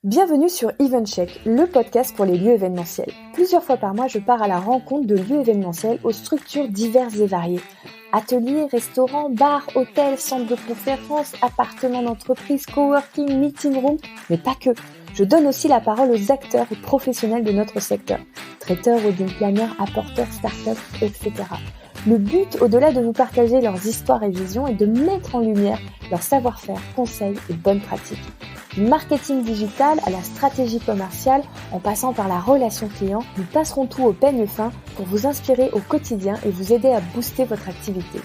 Bienvenue sur EventCheck, le podcast pour les lieux événementiels. Plusieurs fois par mois, je pars à la rencontre de lieux événementiels aux structures diverses et variées. Ateliers, restaurants, bars, hôtels, centres de conférences, appartements d'entreprise, coworking, meeting room, mais pas que. Je donne aussi la parole aux acteurs et professionnels de notre secteur. Traiteurs, wedding planners, apporteurs, startups, etc. Le but, au-delà de vous partager leurs histoires et visions, est de mettre en lumière leur savoir-faire, conseils et bonnes pratiques. Du marketing digital à la stratégie commerciale, en passant par la relation client, nous passerons tout au peigne fin pour vous inspirer au quotidien et vous aider à booster votre activité.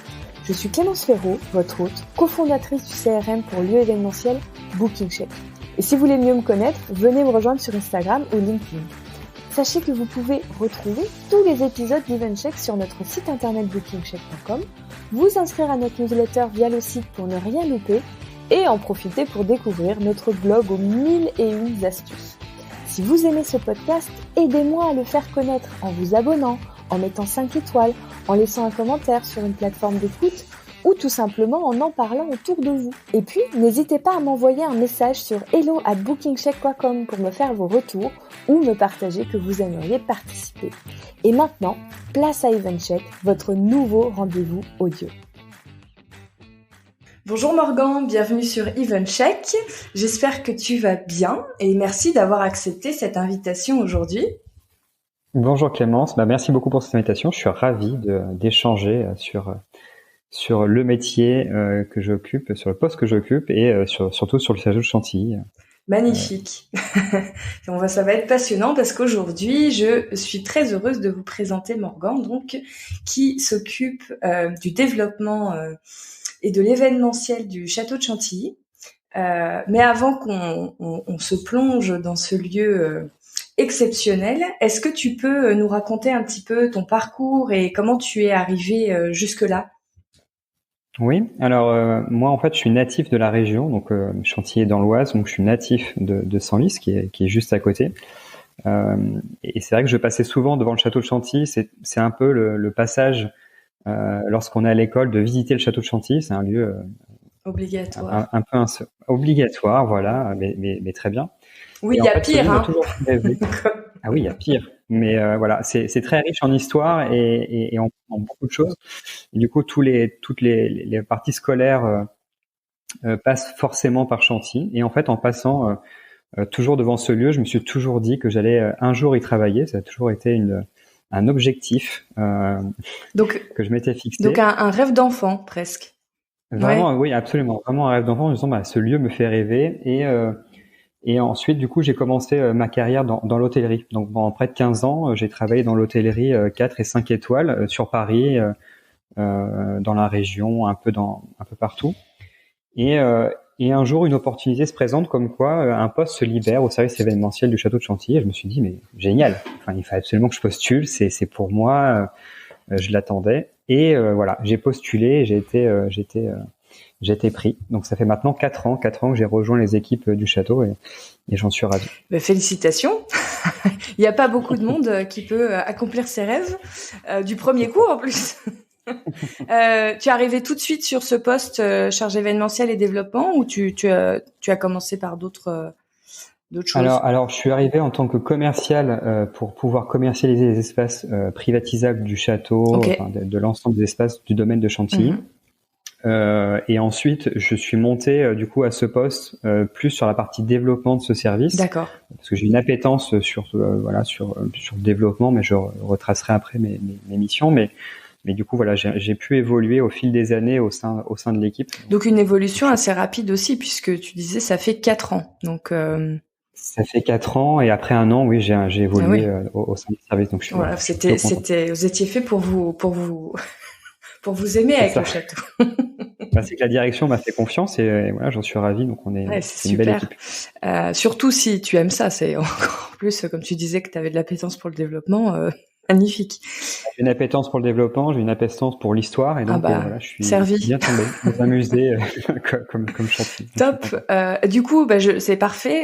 Je suis Clémence Ferraud, votre hôte, cofondatrice du CRM pour lieux événementiels BookingCheck. Et si vous voulez mieux me connaître, venez me rejoindre sur Instagram ou LinkedIn. Sachez que vous pouvez retrouver tous les épisodes d'EventCheck sur notre site internet bookingcheck.com, vous inscrire à notre newsletter via le site pour ne rien louper et en profiter pour découvrir notre blog aux 1001 astuces. Si vous aimez ce podcast, aidez-moi à le faire connaître en vous abonnant, en mettant 5 étoiles, en laissant un commentaire sur une plateforme d'écoute ou tout simplement en parlant autour de vous. Et puis, n'hésitez pas à m'envoyer un message sur hello@bookingcheck.com pour me faire vos retours ou me partager que vous aimeriez participer. Et maintenant, place à EventCheck, votre nouveau rendez-vous audio. Bonjour Morgan, bienvenue sur EventCheck. J'espère que tu vas bien et merci d'avoir accepté cette invitation aujourd'hui. Bonjour Clémence, merci beaucoup pour cette invitation. Je suis ravi d'échanger sur le métier que j'occupe, sur le poste que j'occupe et surtout sur le château de Chantilly. Magnifique. Ça va être passionnant parce qu'aujourd'hui, je suis très heureuse de vous présenter Morgan, donc, qui s'occupe du développement et de l'événementiel du château de Chantilly. Mais avant qu'on se plonge dans ce lieu exceptionnel, est-ce que tu peux nous raconter un petit peu ton parcours et comment tu es arrivé jusque-là ? Oui, alors moi en fait je suis natif de la région, donc Chantilly est dans l'Oise, donc je suis natif de Senlis qui est juste à côté. Et c'est vrai que je passais souvent devant le château de Chantilly, c'est un peu le passage lorsqu'on est à l'école de visiter le château de Chantilly, c'est un lieu obligatoire. un peu obligatoire, voilà, mais très bien. Oui, il y a pire, hein. Ah oui, il y a pire. Mais voilà, c'est très riche en histoire et en beaucoup de choses. Et du coup, toutes les parties scolaires passent forcément par Chantilly. Et en fait, en passant toujours devant ce lieu, je me suis toujours dit que j'allais un jour y travailler. Ça a toujours été un objectif que je m'étais fixé. Donc un rêve d'enfant, presque. Vraiment, ouais. Oui, absolument. Vraiment un rêve d'enfant. En me disant, ce lieu me fait rêver. Et ensuite, du coup, j'ai commencé ma carrière dans l'hôtellerie. Donc, pendant près de 15 ans, j'ai travaillé dans l'hôtellerie 4 et 5 étoiles sur Paris, dans la région, un peu partout. Et un jour, une opportunité se présente comme quoi un poste se libère au service événementiel du château de Chantilly. Et je me suis dit, mais génial. Enfin, il fallait absolument que je postule. C'est pour moi. Je l'attendais. Et voilà, j'ai postulé. J'ai été pris. Donc ça fait maintenant 4 ans que j'ai rejoint les équipes du château et j'en suis ravi. Félicitations. Il n'y a pas beaucoup de monde qui peut accomplir ses rêves du premier coup en plus. Tu es arrivé tout de suite sur ce poste chargé événementiel et développement ou tu as commencé par d'autres choses? Alors je suis arrivé en tant que commercial pour pouvoir commercialiser les espaces privatisables du château, Okay. de l'ensemble des espaces du domaine de Chantilly. Et ensuite, je suis monté du coup à ce poste plus sur la partie développement de ce service. D'accord. Parce que j'ai une appétence sur le développement, mais je retracerai après mes missions. Mais du coup voilà, j'ai pu évoluer au fil des années au sein de l'équipe. Donc une évolution assez rapide aussi, puisque tu disais ça fait 4 ans. Donc ça fait 4 ans et après 1 an, oui, j'ai évolué au sein du service. Donc je suis voilà, vous étiez fait pour vous aimer avec le château. C'est que la direction m'a fait confiance et voilà, j'en suis ravi. Donc c'est une belle équipe. Surtout si tu aimes ça, c'est encore plus, comme tu disais que tu avais de l'appétence pour le développement, magnifique. J'ai une appétence pour le développement, j'ai une appétence pour l'histoire et donc voilà, je suis bien tombé dans un musée comme Chantilly. Top. Du coup, c'est parfait.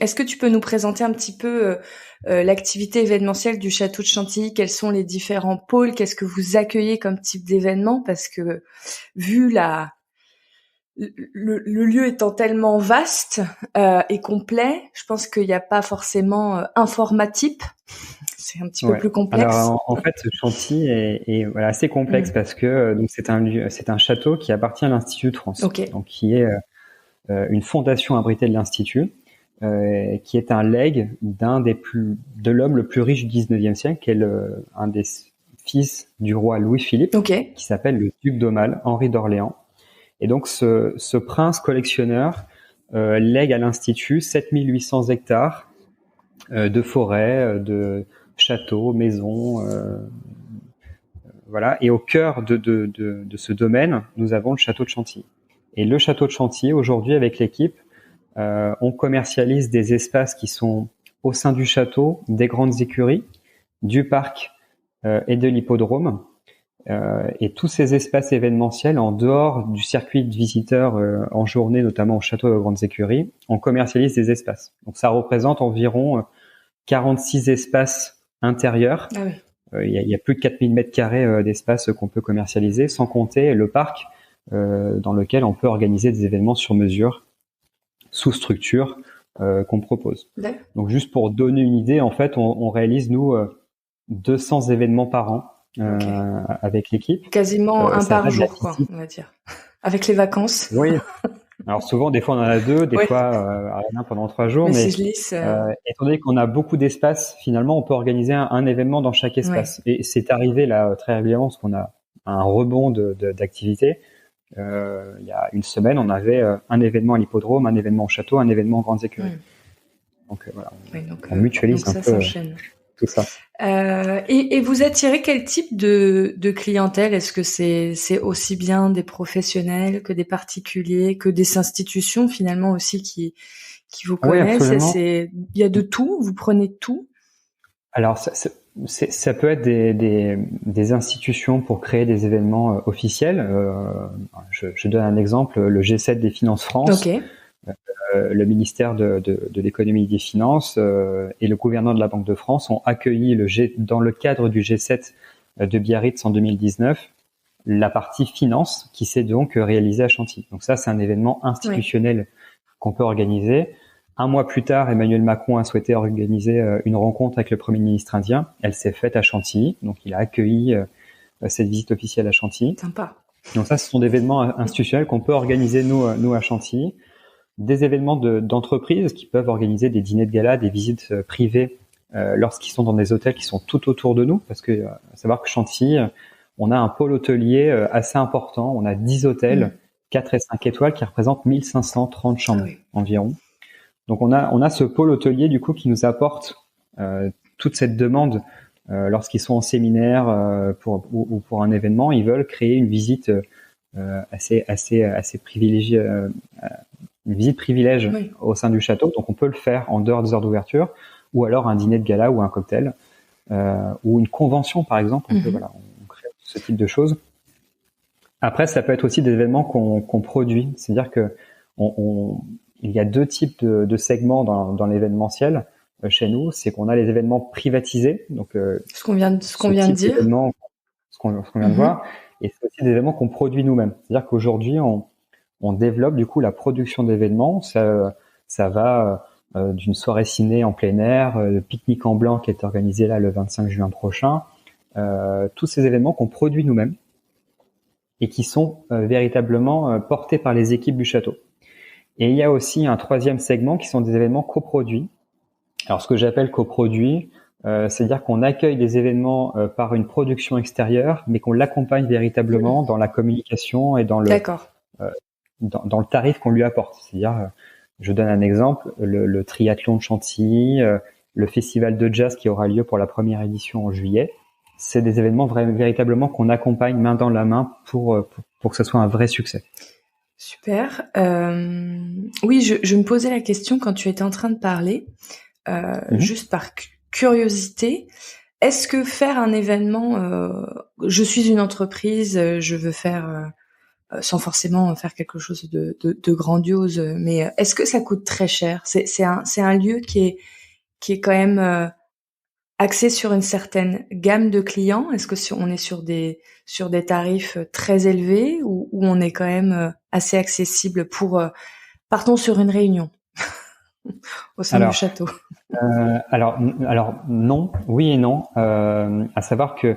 Est-ce que tu peux nous présenter un petit peu l'activité événementielle du château de Chantilly? Quels sont les différents pôles? Qu'est-ce que vous accueillez comme type d'événement? Parce que vu la le lieu étant tellement vaste et complet, je pense qu'il n'y a pas forcément un format type. C'est un petit peu plus complexe. Alors en fait, Chantilly est voilà, assez complexe parce que donc c'est un château qui appartient à l'Institut de France, donc qui est une fondation abritée de l'Institut, qui est un legs de l'homme le plus riche du 19e siècle, qui est un des fils du roi Louis-Philippe, qui s'appelle le duc d'Aumale, Henri d'Orléans. Et donc ce prince collectionneur lègue à l'Institut 7800 hectares de forêts, de châteaux, maisons, voilà. Et au cœur de ce domaine, nous avons le château de Chantilly. Et le château de Chantilly, aujourd'hui, avec l'équipe, on commercialise des espaces qui sont au sein du château, des grandes écuries, du parc et de l'hippodrome. Et tous ces espaces événementiels, en dehors du circuit de visiteurs en journée, notamment au château et aux grandes écuries, on commercialise des espaces. Donc ça représente environ 46 espaces intérieurs. Ah oui. Il y a plus de 4000 mètres carrés d'espace qu'on peut commercialiser, sans compter le parc dans lequel on peut organiser des événements sur mesure, sous structure qu'on propose. D'accord. Donc juste pour donner une idée, en fait, on réalise, nous, 200 événements par an avec l'équipe. Quasiment un par jour, quoi, on va dire. Avec les vacances. Oui. Alors souvent, des fois on en a 2, des fois rien pendant 3 jours. Mais étant donné qu'on a beaucoup d'espace, finalement, on peut organiser un événement dans chaque espace. Ouais. Et c'est arrivé là très régulièrement parce qu'on a un rebond d'activité. Il y a une semaine, on avait un événement à l'hippodrome, un événement au château, un événement aux grandes écuries. Donc voilà, on mutualise un peu tout ça. Et vous attirez quel type de clientèle? Est-ce que c'est aussi bien des professionnels que des particuliers, que des institutions finalement aussi qui vous connaissent? Il y a de tout, vous prenez tout? Alors ça peut être des institutions pour créer des événements officiels. Je donne un exemple, le G7 des Finances France. Okay. Le ministère de l'économie et des finances et le gouverneur de la Banque de France ont accueilli dans le cadre du G7 de Biarritz en 2019 la partie finance qui s'est donc réalisée à Chantilly. Donc ça, c'est un événement institutionnel qu'on peut organiser. Un mois plus tard, Emmanuel Macron a souhaité organiser une rencontre avec le Premier ministre indien. Elle s'est faite à Chantilly, donc il a accueilli cette visite officielle à Chantilly. Sympa. Donc ça, ce sont des événements institutionnels qu'on peut organiser nous à Chantilly. Des événements d'entreprises qui peuvent organiser des dîners de gala, des visites privées lorsqu'ils sont dans des hôtels qui sont tout autour de nous, parce que savoir que Chantilly, on a un pôle hôtelier assez important, on a 10 hôtels, 4 et 5 étoiles qui représentent 1530 chambres environ. Donc on a ce pôle hôtelier du coup qui nous apporte toute cette demande lorsqu'ils sont en séminaire ou pour un événement, ils veulent créer une visite assez privilégiée. Une visite privilège au sein du château, donc on peut le faire en dehors des heures d'ouverture, ou alors un dîner de gala ou un cocktail, ou une convention par exemple. On crée ce type de choses. Après, ça peut être aussi des événements qu'on produit, c'est-à-dire que il y a 2 types de segments dans l'événementiel chez nous. C'est qu'on a les événements privatisés, donc ce qu'on vient de dire, ce qu'on vient de voir, et c'est aussi des événements qu'on produit nous-mêmes. C'est-à-dire qu'aujourd'hui on développe du coup la production d'événements. Ça va d'une soirée ciné en plein air, le pique-nique en blanc qui est organisé là le 25 juin prochain. Tous ces événements qu'on produit nous-mêmes et qui sont véritablement portés par les équipes du château. Et il y a aussi un 3e segment qui sont des événements coproduits. Alors ce que j'appelle coproduits, c'est-à-dire qu'on accueille des événements par une production extérieure, mais qu'on l'accompagne véritablement dans la communication et dans le dans le tarif qu'on lui apporte. C'est-à-dire, je donne un exemple, le triathlon de Chantilly, le festival de jazz qui aura lieu pour la première édition en juillet, c'est des événements véritablement qu'on accompagne main dans la main pour que ce soit un vrai succès. Super. Oui, je me posais la question quand tu étais en train de parler, juste par curiosité. Est-ce que faire un événement, je suis une entreprise, je veux faire sans forcément faire quelque chose de grandiose, mais est-ce que ça coûte très cher? C'est un lieu qui est quand même axé sur une certaine gamme de clients? Est-ce que on est sur des tarifs très élevés ou on est quand même assez accessible pour partons sur une réunion au sein du château? Alors non, oui et non. À savoir que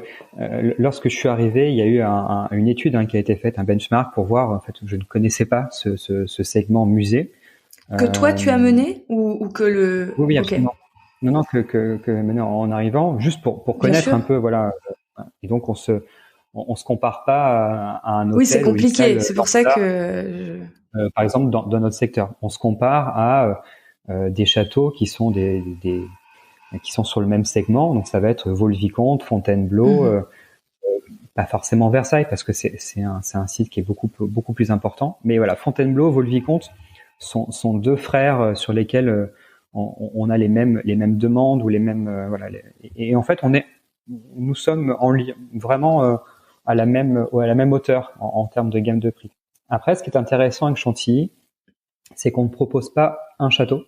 lorsque je suis arrivé, il y a eu une étude qui a été faite, un benchmark pour voir. En fait, je ne connaissais pas ce segment musée. Que toi tu as mené ou que le. Oui, absolument. Okay. Non, que maintenant en arrivant, juste pour connaître un peu, voilà. Et donc on se compare pas à un hôtel. Oui, c'est compliqué. C'est pour ça que. Par exemple, dans notre secteur, on se compare à des châteaux qui sont qui sont sur le même segment. Donc ça va être Vaux-le-Vicomte, Fontainebleau, pas forcément Versailles parce que c'est un site qui est beaucoup plus important. Mais voilà, Fontainebleau, Vaux-le-Vicomte sont deux frères sur lesquels on a les mêmes demandes ou les mêmes voilà. Et en fait, nous sommes vraiment à la même hauteur en termes de gamme de prix. Après, ce qui est intéressant avec Chantilly, c'est qu'on ne propose pas un château,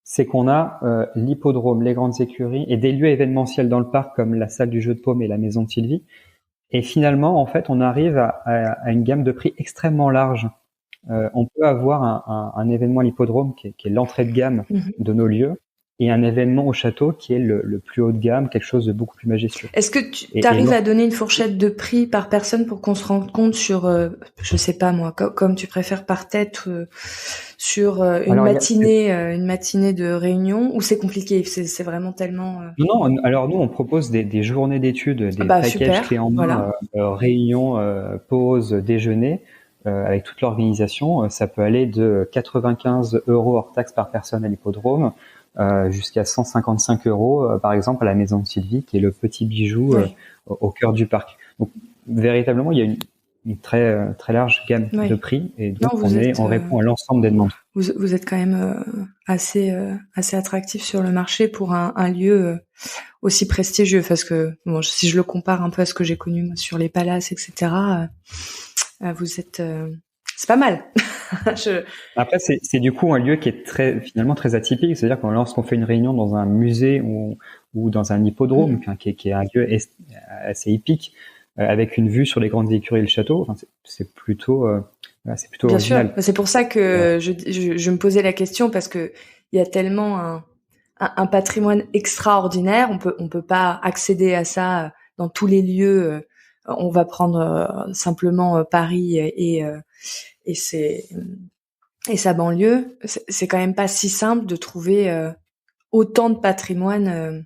c'est qu'on a l'hippodrome, les grandes écuries et des lieux événementiels dans le parc comme la salle du jeu de paume et la maison de Sylvie. Et finalement, en fait, on arrive à une gamme de prix extrêmement large. On peut avoir un événement à l'hippodrome qui est l'entrée de gamme de nos lieux et un événement au château qui est le plus haut de gamme, quelque chose de beaucoup plus majestueux. Est-ce que tu arrives à donner une fourchette de prix par personne pour qu'on se rende compte sur, je sais pas moi, comme tu préfères par tête, sur une matinée de réunion, ou c'est compliqué, c'est vraiment tellement. Non, alors nous on propose des journées d'études, des packages clés en main, voilà. Réunions, pauses, déjeuner. Avec toute l'organisation, ça peut aller de 95 € hors taxe par personne à l'hippodrome jusqu'à 155 € par exemple à la maison de Sylvie, qui est le petit bijou au cœur du parc. Donc véritablement, il y a une très très large gamme de prix et donc on répond à l'ensemble des demandes. Vous êtes quand même assez attractif sur le marché pour un lieu aussi prestigieux, parce que bon, si je le compare un peu à ce que j'ai connu moi, sur les palaces, etc. Vous êtes, c'est pas mal. Après, c'est du coup un lieu qui est finalement très atypique. C'est-à-dire que lorsqu'on fait une réunion dans un musée ou dans un hippodrome, qui est un lieu assez épique, avec une vue sur les grandes écuries et le château, enfin, c'est plutôt Bien original. sûr. C'est pour ça que je me posais la question, parce que il y a tellement un patrimoine extraordinaire. On peut pas accéder à ça dans tous les lieux. On va prendre simplement Paris et sa banlieue. C'est quand même pas si simple de trouver autant de patrimoine,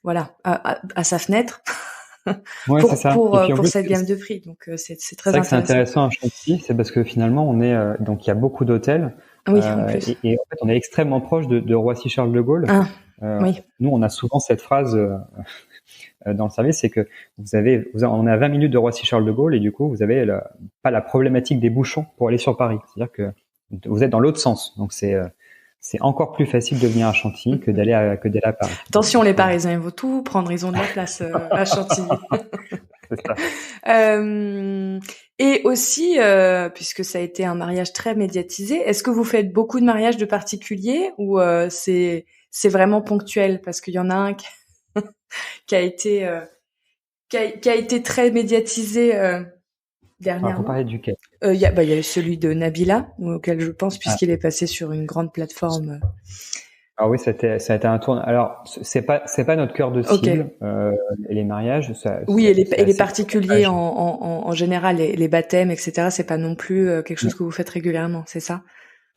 voilà, à sa fenêtre. Ouais, c'est ça. Pour cette gamme de prix. Donc c'est très intéressant. C'est intéressant à Chantilly, c'est parce que finalement on est donc il y a beaucoup d'hôtels. Oui, en plus. Et en fait on est extrêmement proche de Roissy Charles de Gaulle. Oui. Nous on a souvent cette phrase dans le service, c'est que on est à 20 minutes de Roissy Charles de Gaulle et du coup vous avez pas la problématique des bouchons pour aller sur Paris. C'est-à-dire que vous êtes dans l'autre sens. Donc c'est encore plus facile de venir à Chantilly que d'aller à Paris. Attention, les Parisiens, ils vont tout prendre, ils ont de la place à Chantilly. C'est ça. Et aussi, puisque ça a été un mariage très médiatisé, est-ce que vous faites beaucoup de mariages de particuliers ou c'est vraiment ponctuel? Parce qu'il y en a un qui a été très médiatisé dernièrement. Alors, vous parlez duquel? Il y a celui de Nabila, auquel je pense, puisqu'il est passé sur une grande plateforme. Ah oui, ça a été un tour. Alors, c'est pas notre cœur de cible, les mariages. Oui, et les particuliers en général, les baptêmes, etc. C'est pas non plus quelque chose que vous faites régulièrement, c'est ça?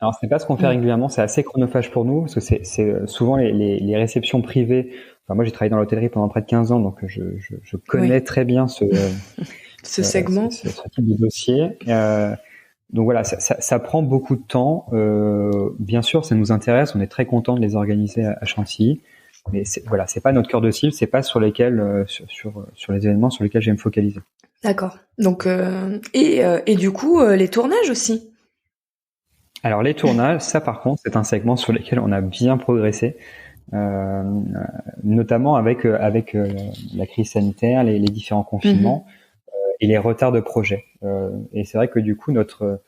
Alors, c'est pas ce qu'on fait régulièrement. C'est assez chronophage pour nous, parce que c'est souvent les réceptions privées. Enfin, moi, j'ai travaillé dans l'hôtellerie pendant près de 15 ans, donc je connais très bien ce segment, ce type de dossier. Donc voilà, ça prend beaucoup de temps. Bien sûr, ça nous intéresse. On est très content de les organiser à Chantilly, mais c'est pas notre cœur de cible. C'est pas sur lesquels sur les événements sur lesquels j'aime me focaliser. D'accord. Donc et du coup les tournages aussi. Alors les tournages, ça par contre, c'est un segment sur lequel on a bien progressé, notamment avec la crise sanitaire, les différents confinements. Et les retards de projet. Et c'est vrai que du coup notre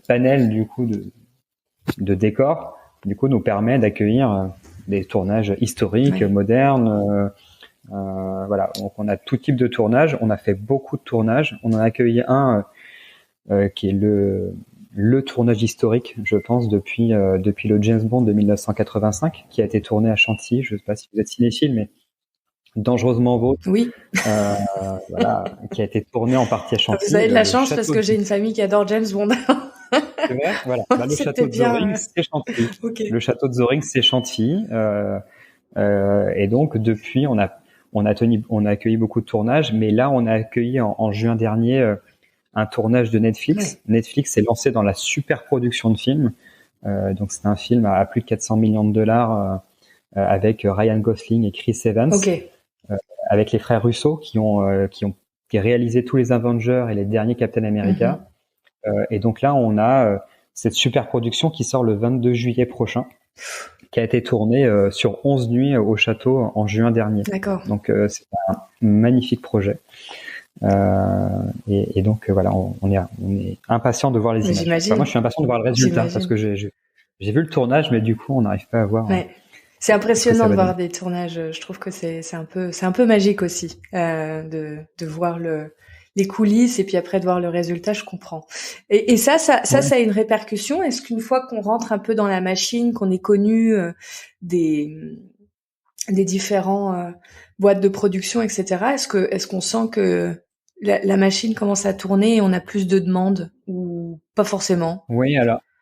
panel du coup de décors du coup nous permet d'accueillir des tournages historiques, modernes, Voilà, donc on a tout type de tournage. On a fait beaucoup de tournages. On en a accueilli un qui est le tournage historique, je pense, depuis le James Bond de 1985, qui a été tourné à Chantilly. Je ne sais pas si vous êtes cinéphile, mais Dangereusement Vôtre, Oui. voilà, qui a été tourné en partie à Chantilly. Vous avez de la chance parce que j'ai une famille qui adore James Bond. C'est vrai, voilà. Le C'était château de bien, Zoring, c'est Chantilly. Okay. Le château de Zoring, c'est Chantilly. Et donc depuis, on a accueilli beaucoup de tournages, mais là, on a accueilli en juin dernier un tournage de Netflix. Ouais. Netflix s'est lancé dans la super production de films. Donc c'est un film à plus de 400 millions de dollars avec Ryan Gosling et Chris Evans, okay. Avec les frères Russo qui ont réalisé tous les Avengers et les derniers Captain America. Et donc là, on a cette super production qui sort le 22 juillet prochain, qui a été tournée sur 11 nuits au château en juin dernier. D'accord. Donc c'est un magnifique projet. Et donc voilà, on est impatient de voir les images. Enfin, moi, je suis impatient de voir le résultat parce que j'ai vu le tournage, mais du coup, on n'arrive pas à voir. Ouais. C'est impressionnant de voir des tournages. Je trouve que c'est un peu magique aussi de voir les coulisses et puis après de voir le résultat. Je comprends. Et ça a une répercussion. Est-ce qu'une fois qu'on rentre un peu dans la machine, qu'on est connu des différents boîtes de production, etc. Est-ce qu'on sent que la machine commence à tourner et on a plus de demandes ou pas forcément? Oui,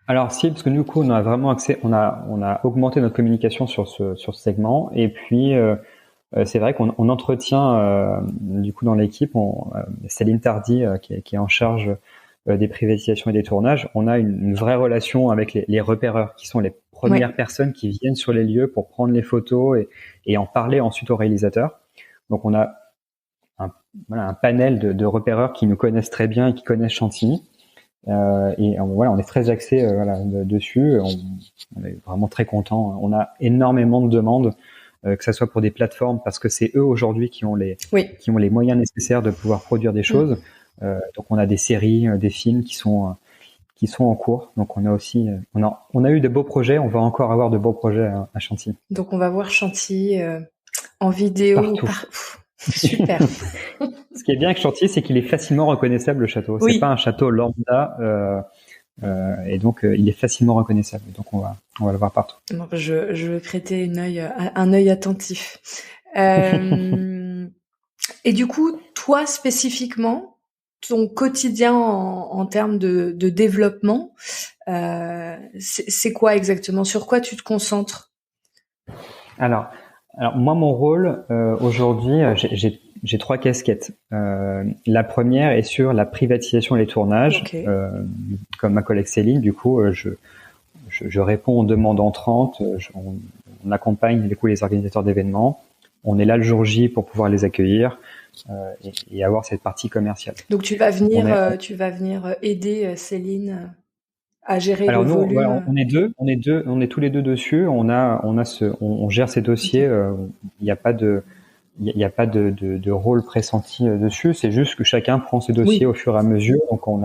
alors si, parce que du coup, on a vraiment accès, on a augmenté notre communication sur ce segment, et puis c'est vrai qu'on entretient du coup dans l'équipe, Céline Tardy qui est en charge des privatisations et des tournages, on a une vraie relation avec les repéreurs, qui sont les premières personnes qui viennent sur les lieux pour prendre les photos et en parler ensuite aux réalisateurs. Donc on a un panel de repéreurs qui nous connaissent très bien et qui connaissent Chantilly. Et voilà, on est très axé dessus. On est vraiment très content. On a énormément de demandes, que ça soit pour des plateformes, parce que c'est eux aujourd'hui qui ont les moyens nécessaires de pouvoir produire des choses. Donc on a des séries, des films qui sont en cours. Donc on a aussi, on a eu de beaux projets. On va encore avoir de beaux projets à Chantilly. Donc on va voir Chantilly en vidéo partout. Super. Ce qui est bien avec Chantilly, c'est qu'il est facilement reconnaissable, le château. C'est pas un château lambda, et donc il est facilement reconnaissable. Donc on va le voir partout. Donc je vais prêter un œil attentif. Et du coup, toi spécifiquement, ton quotidien en termes de développement, c'est quoi exactement? Sur quoi tu te concentres? Alors moi, mon rôle aujourd'hui, j'ai 3 casquettes. La première est sur la privatisation et les tournages. Comme ma collègue Céline, du coup, je réponds aux demandes entrantes. On accompagne les organisateurs d'événements. On est là le jour J pour pouvoir les accueillir et avoir cette partie commerciale. Donc tu vas venir aider Céline à gérer le volume. Voilà, on est tous les deux dessus. On gère ces dossiers. Il n'y a pas de rôle pressenti dessus. C'est juste que chacun prend ses dossiers au fur et à mesure. Donc on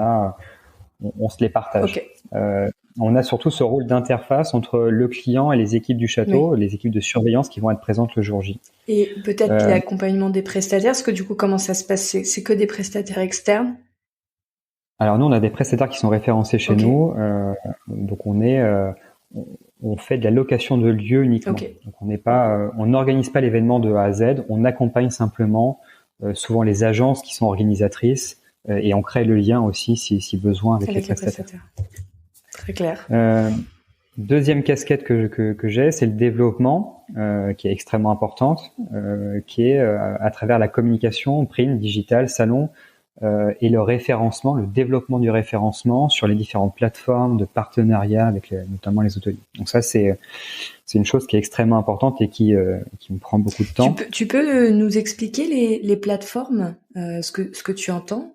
se les partage. On a surtout ce rôle d'interface entre le client et les équipes du château, les équipes de surveillance qui vont être présentes le jour J. Et peut-être l'accompagnement des prestataires. Parce que du coup, comment ça se passe? C'est que des prestataires externes? Alors nous, on a des prestataires qui sont référencés chez nous, donc on fait de la location de lieux uniquement. Donc on n'organise pas l'événement de A à Z, on accompagne simplement souvent les agences qui sont organisatrices et on crée le lien aussi si besoin avec les prestataires. Très clair. Deuxième casquette que j'ai, c'est le développement, qui est extrêmement importante, qui est à travers la communication, print, digital, salon. Et le référencement, le développement du référencement sur les différentes plateformes de partenariat avec notamment les hôteliers. Donc ça, c'est une chose qui est extrêmement importante et qui me prend beaucoup de temps. Tu peux nous expliquer les plateformes, ce que tu entends?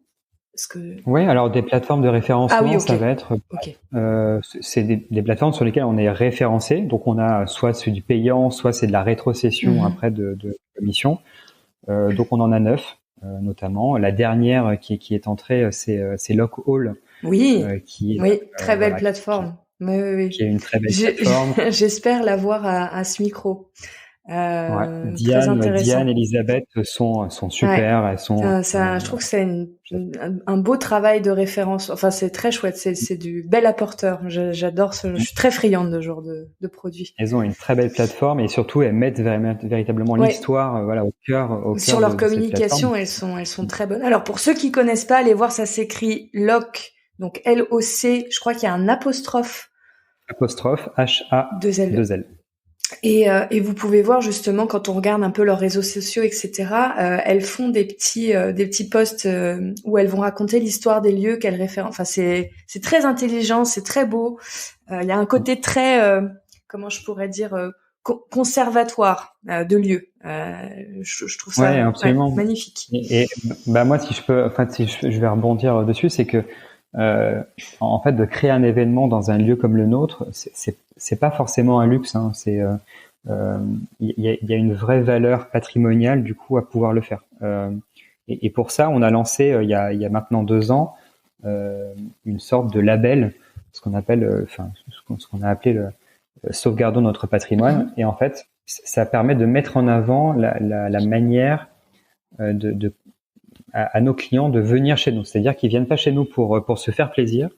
Oui, alors des plateformes de référencement, ça va être c'est des plateformes sur lesquelles on est référencé. Donc on a soit c'est du payant, soit c'est de la rétrocession après de commission. Donc on en a 9. Notamment la dernière qui est entrée, c'est Lock-All. Très belle plateforme. Qui est une très belle plateforme. J'espère l'avoir à ce micro. Ouais. Très intéressant. Diane, Elisabeth sont super. Ouais. Elles sont. Je trouve que c'est un beau travail de référence. Enfin, c'est très chouette. C'est du bel apporteur. J'adore je suis très friande de ce genre de produits. Elles ont une très belle plateforme et surtout elles mettent véritablement Ouais. l'histoire, voilà, au cœur Sur leur de cette plateforme. communication, elles sont très bonnes. Alors, pour ceux qui connaissent pas, allez voir, ça s'écrit LOC. Donc, LOC. Je crois qu'il y a un apostrophe. Apostrophe HA 2L. 2L. Et vous pouvez voir justement quand on regarde un peu leurs réseaux sociaux, etc. Elles font des petits posts où elles vont raconter l'histoire des lieux qu'elles réfèrent. Enfin, c'est très intelligent, c'est très beau. Il y a un côté très comment je pourrais dire conservatoire de lieux. Je trouve ça absolument. magnifique. Et bah moi, si je vais rebondir dessus, c'est que en fait, de créer un événement dans un lieu comme le nôtre, c'est pas forcément un luxe. Hein, il y a une vraie valeur patrimoniale du coup à pouvoir le faire. Et pour ça, on a lancé il y a maintenant 2 ans une sorte de label, ce qu'on appelle, ce qu'on a appelé le Sauvegardons notre patrimoine. Et en fait, ça permet de mettre en avant la manière à nos clients de venir chez nous. C'est-à-dire qu'ils viennent pas chez nous pour se faire plaisir.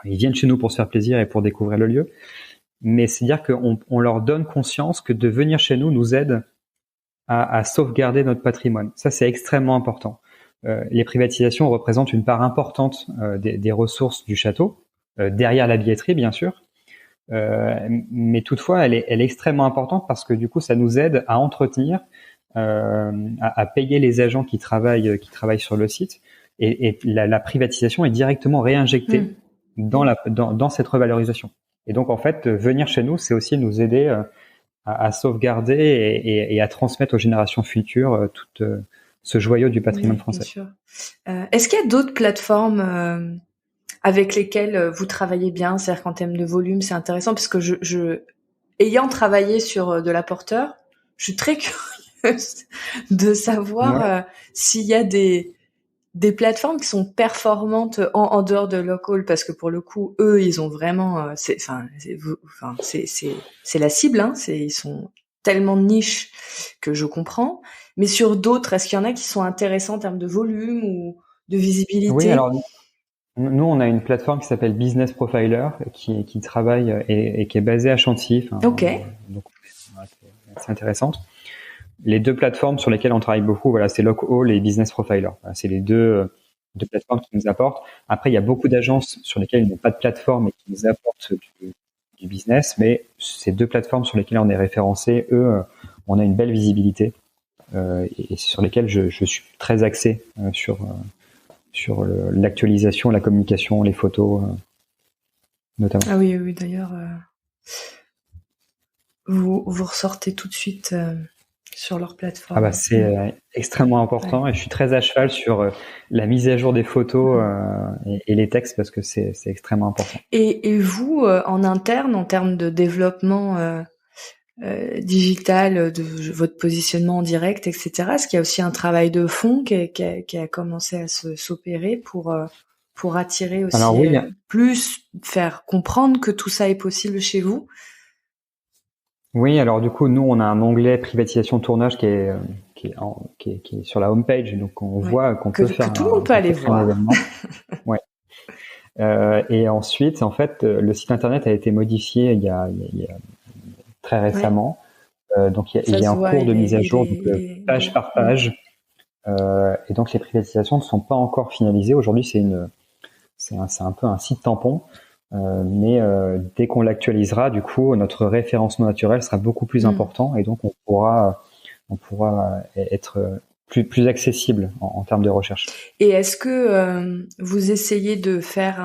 Ils viennent chez nous pour se faire plaisir et pour découvrir le lieu. Mais c'est-à-dire qu'on leur donne conscience que de venir chez nous aide à sauvegarder notre patrimoine. Ça, c'est extrêmement important. Les privatisations représentent une part importante des ressources du château, derrière la billetterie, bien sûr. Mais toutefois, elle est extrêmement importante parce que du coup, ça nous aide à entretenir, à payer les agents qui travaillent sur le site, et la privatisation est directement réinjectée dans cette revalorisation. Et donc en fait, venir chez nous, c'est aussi nous aider à sauvegarder et à transmettre aux générations futures tout ce joyau du patrimoine français. Bien sûr. Est-ce qu'il y a d'autres plateformes avec lesquelles vous travaillez bien, c'est-à-dire qu'en termes de volume, c'est intéressant parce que ayant travaillé sur de l'apporteur, je suis très curieuse de savoir s'il y a des plateformes qui sont performantes en dehors de Local, parce que pour le coup, eux, ils ont vraiment, c'est la cible, hein, ils sont tellement de niche que je comprends. Mais sur d'autres, est-ce qu'il y en a qui sont intéressants en termes de volume ou de visibilité? Oui, alors nous, on a une plateforme qui s'appelle Business Profiler qui travaille et qui est basée à Chantilly. Ok. Donc, c'est intéressante. Les 2 plateformes sur lesquelles on travaille beaucoup, voilà, c'est Local et Business Profiler. Voilà, c'est les deux plateformes qui nous apportent. Après, il y a beaucoup d'agences sur lesquelles il n'y a pas de plateforme et qui nous apportent du business, mais ces 2 plateformes sur lesquelles on est référencé, eux, on a une belle visibilité et sur lesquelles je suis très axé sur l'actualisation, la communication, les photos, notamment. Ah oui, d'ailleurs, vous ressortez tout de suite sur leur plateforme. Ah bah c'est extrêmement important et je suis très à cheval sur la mise à jour des photos et les textes parce que c'est extrêmement important. Et vous, en interne, en termes de développement digital, de votre positionnement en direct, etc., est-ce qu'il y a aussi un travail de fond qui a commencé à s'opérer pour attirer aussi plus, faire comprendre que tout ça est possible chez vous? Oui, alors du coup, nous, on a un onglet privatisation tournage qui est sur la homepage, donc on voit qu'on peut faire tout le monde peut aller voir. Ouais. Et ensuite, en fait, le site internet a été modifié il y a très récemment, donc il est en cours de mise à jour, page par page, et donc les privatisations ne sont pas encore finalisées. Aujourd'hui, c'est un peu un site tampon. Mais dès qu'on l'actualisera, du coup, notre référencement naturel sera beaucoup plus important et donc on pourra être plus accessible en termes de recherche. Et est-ce que vous essayez de faire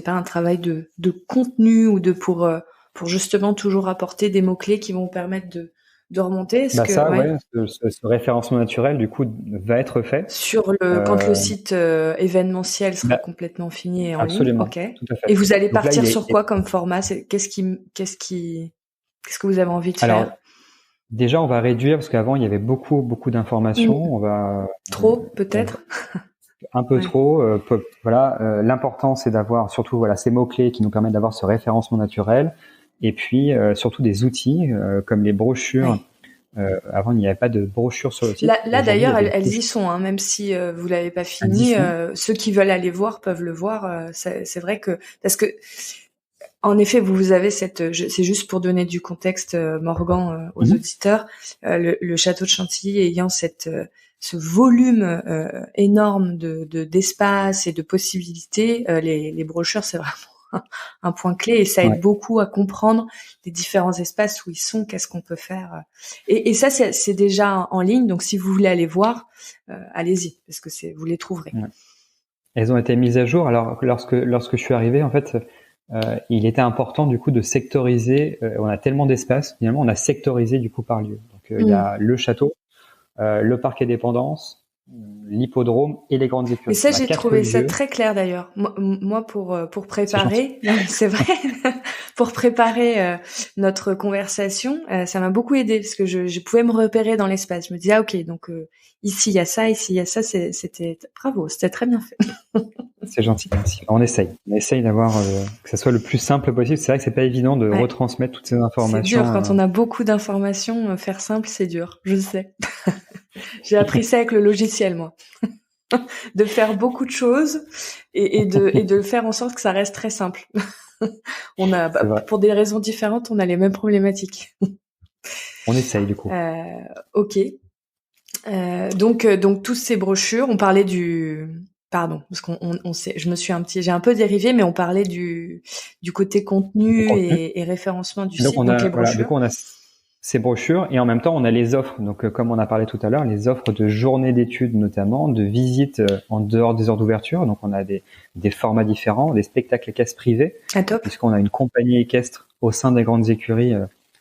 un travail de contenu ou pour justement toujours apporter des mots-clés qui vont permettre de remonter? Ce référencement naturel, du coup, va être fait. Quand le site événementiel sera complètement fini et en absolument, ligne. Ok. Tout à fait. Et vous allez partir sur quoi comme format? Qu'est-ce que vous avez envie de faire? Déjà, on va réduire parce qu'avant, il y avait beaucoup d'informations. On va trop, peut-être. Un peu trop. L'important, c'est d'avoir surtout ces mots-clés qui nous permettent d'avoir ce référencement naturel. Et puis surtout des outils comme les brochures Avant, il n'y avait pas de brochure sur le site. Là d'ailleurs, elles y sont, hein, même si vous l'avez pas fini. Ceux qui veulent aller voir peuvent le voir. C'est vrai que parce que en effet, vous avez c'est juste pour donner du contexte, Morgan, aux auditeurs, le château de Chantilly ayant ce volume énorme d'espace et de possibilités, les brochures, c'est vraiment un point clé et ça aide beaucoup à comprendre les différents espaces où ils sont, qu'est-ce qu'on peut faire. Et ça, c'est déjà en ligne, donc si vous voulez aller voir, allez-y, parce que vous les trouverez. Ouais. Elles ont été mises à jour. Alors, lorsque je suis arrivé, en fait, il était important du coup de sectoriser. On a tellement d'espace, finalement, on a sectorisé du coup par lieu. Donc, il y a le château, le parc et dépendance, l'hippodrome et les grandes écuries. Et ça, j'ai trouvé ça très clair d'ailleurs. Moi pour préparer, c'est vrai, pour préparer notre conversation, ça m'a beaucoup aidé parce que je pouvais me repérer dans l'espace. Je me disais, ok, donc ici il y a ça, ici il y a ça. C'était bravo, c'était très bien fait. C'est gentil, merci. On essaye d'avoir que ça soit le plus simple possible. C'est vrai que c'est pas évident de retransmettre toutes ces informations. C'est dur quand on a beaucoup d'informations. Faire simple, c'est dur. Je sais. J'ai appris ça avec le logiciel, moi. De faire beaucoup de choses et de faire en sorte que ça reste très simple. Pour des raisons différentes, on a les mêmes problématiques. On essaye du coup. Ok. Donc toutes ces brochures, on parlait pardon, parce j'ai un peu dérivé, mais on parlait du côté contenu et référencement du site. Donc les brochures. Du coup, on a ces brochures et en même temps, on a les offres. Donc, comme on a parlé tout à l'heure, les offres de journées d'études notamment, de visites en dehors des heures d'ouverture. Donc, on a des formats différents, des spectacles équestres privés. Ah, top. Puisqu'on a une compagnie équestre au sein des grandes écuries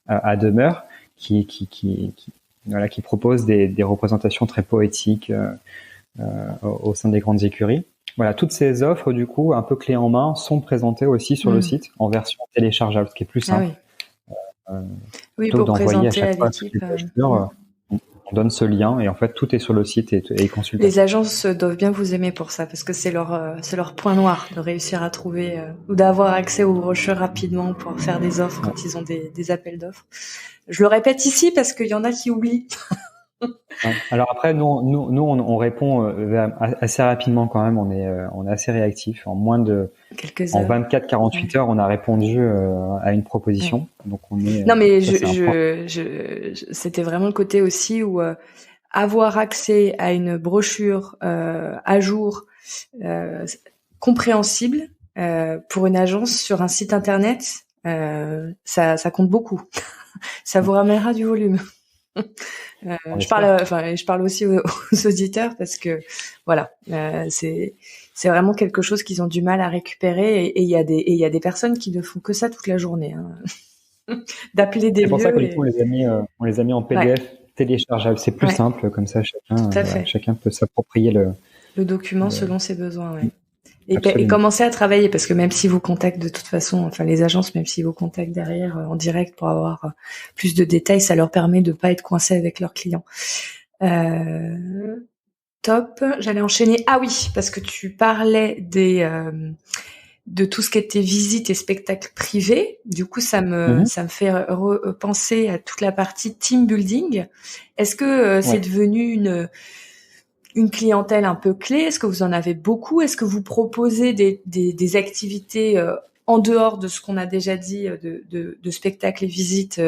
à demeure qui propose des représentations très poétiques au sein des grandes écuries. Voilà, toutes ces offres, du coup, un peu clés en main, sont présentées aussi sur le site en version téléchargeable, ce qui est plus simple. Oui, pour présenter à l'équipe. On donne ce lien et en fait tout est sur le site et consultable. Les agences doivent bien vous aimer pour ça parce que c'est leur point noir de réussir à trouver ou d'avoir accès aux brochures rapidement pour faire des offres quand ils ont des appels d'offres. Je le répète ici parce qu'il y en a qui oublient. Alors après, nous, on répond assez rapidement quand même. On est assez réactif. En 24-48 heures, on a répondu à une proposition. Ouais. Donc on est. Non, mais c'était vraiment le côté aussi où avoir accès à une brochure à jour, compréhensible pour une agence sur un site internet, ça compte beaucoup. Ça vous ramènera du volume. Je parle aussi aux auditeurs parce que voilà, c'est vraiment quelque chose qu'ils ont du mal à récupérer et il y a des personnes qui ne font que ça toute la journée, hein. D'appeler des lieux. C'est pour ça que du coup on les a mis en PDF téléchargeable. C'est plus simple comme ça, chacun peut s'approprier le document selon ses besoins. Ouais. Et commencer à travailler parce que même si vous contactez de toute façon, enfin les agences, même si vous contactent derrière en direct pour avoir plus de détails, ça leur permet de pas être coincés avec leurs clients. Top. J'allais enchaîner. Ah oui, parce que tu parlais de tout ce qui était visites et spectacles privés. Du coup, ça me fait repenser à toute la partie team building. Est-ce que c'est devenu une clientèle un peu clé? Est-ce que vous en avez beaucoup? Est-ce que vous proposez des activités en dehors de ce qu'on a déjà dit de spectacles et visites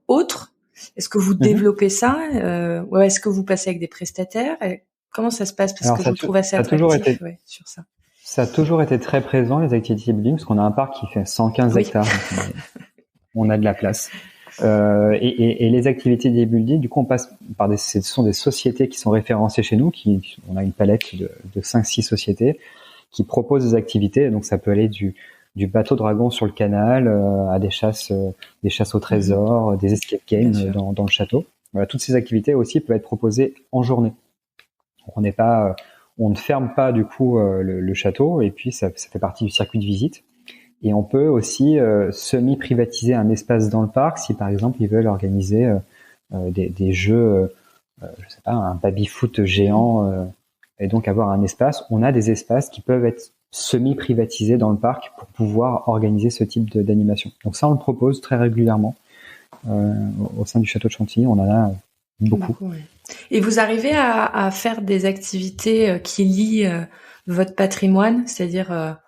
autres? Est-ce que vous développez ça? Ou est-ce que vous passez avec des prestataires? Comment ça se passe? Parce que je le trouve assez attractif sur ça. Ça a toujours été très présent, les activités building, parce qu'on a un parc qui fait 115 hectares. Donc on a de la place. Et les activités des building, du coup, on passe par ce sont des sociétés qui sont référencées chez nous, on a une palette de 5-6 sociétés qui proposent des activités. Donc, ça peut aller du bateau dragon sur le canal, à des chasses au trésor, des escape games dans le château. Voilà, toutes ces activités aussi peuvent être proposées en journée. Donc, on ne ferme pas, du coup, le château, et puis ça fait partie du circuit de visite. Et on peut aussi semi-privatiser un espace dans le parc si, par exemple, ils veulent organiser des jeux, je sais pas, un baby-foot géant, et donc avoir un espace. On a des espaces qui peuvent être semi-privatisés dans le parc pour pouvoir organiser ce type d'animation. Donc ça, on le propose très régulièrement au sein du château de Chantilly. On en a beaucoup. Ouais. Et vous arrivez à faire des activités qui lient votre patrimoine, c'est-à-dire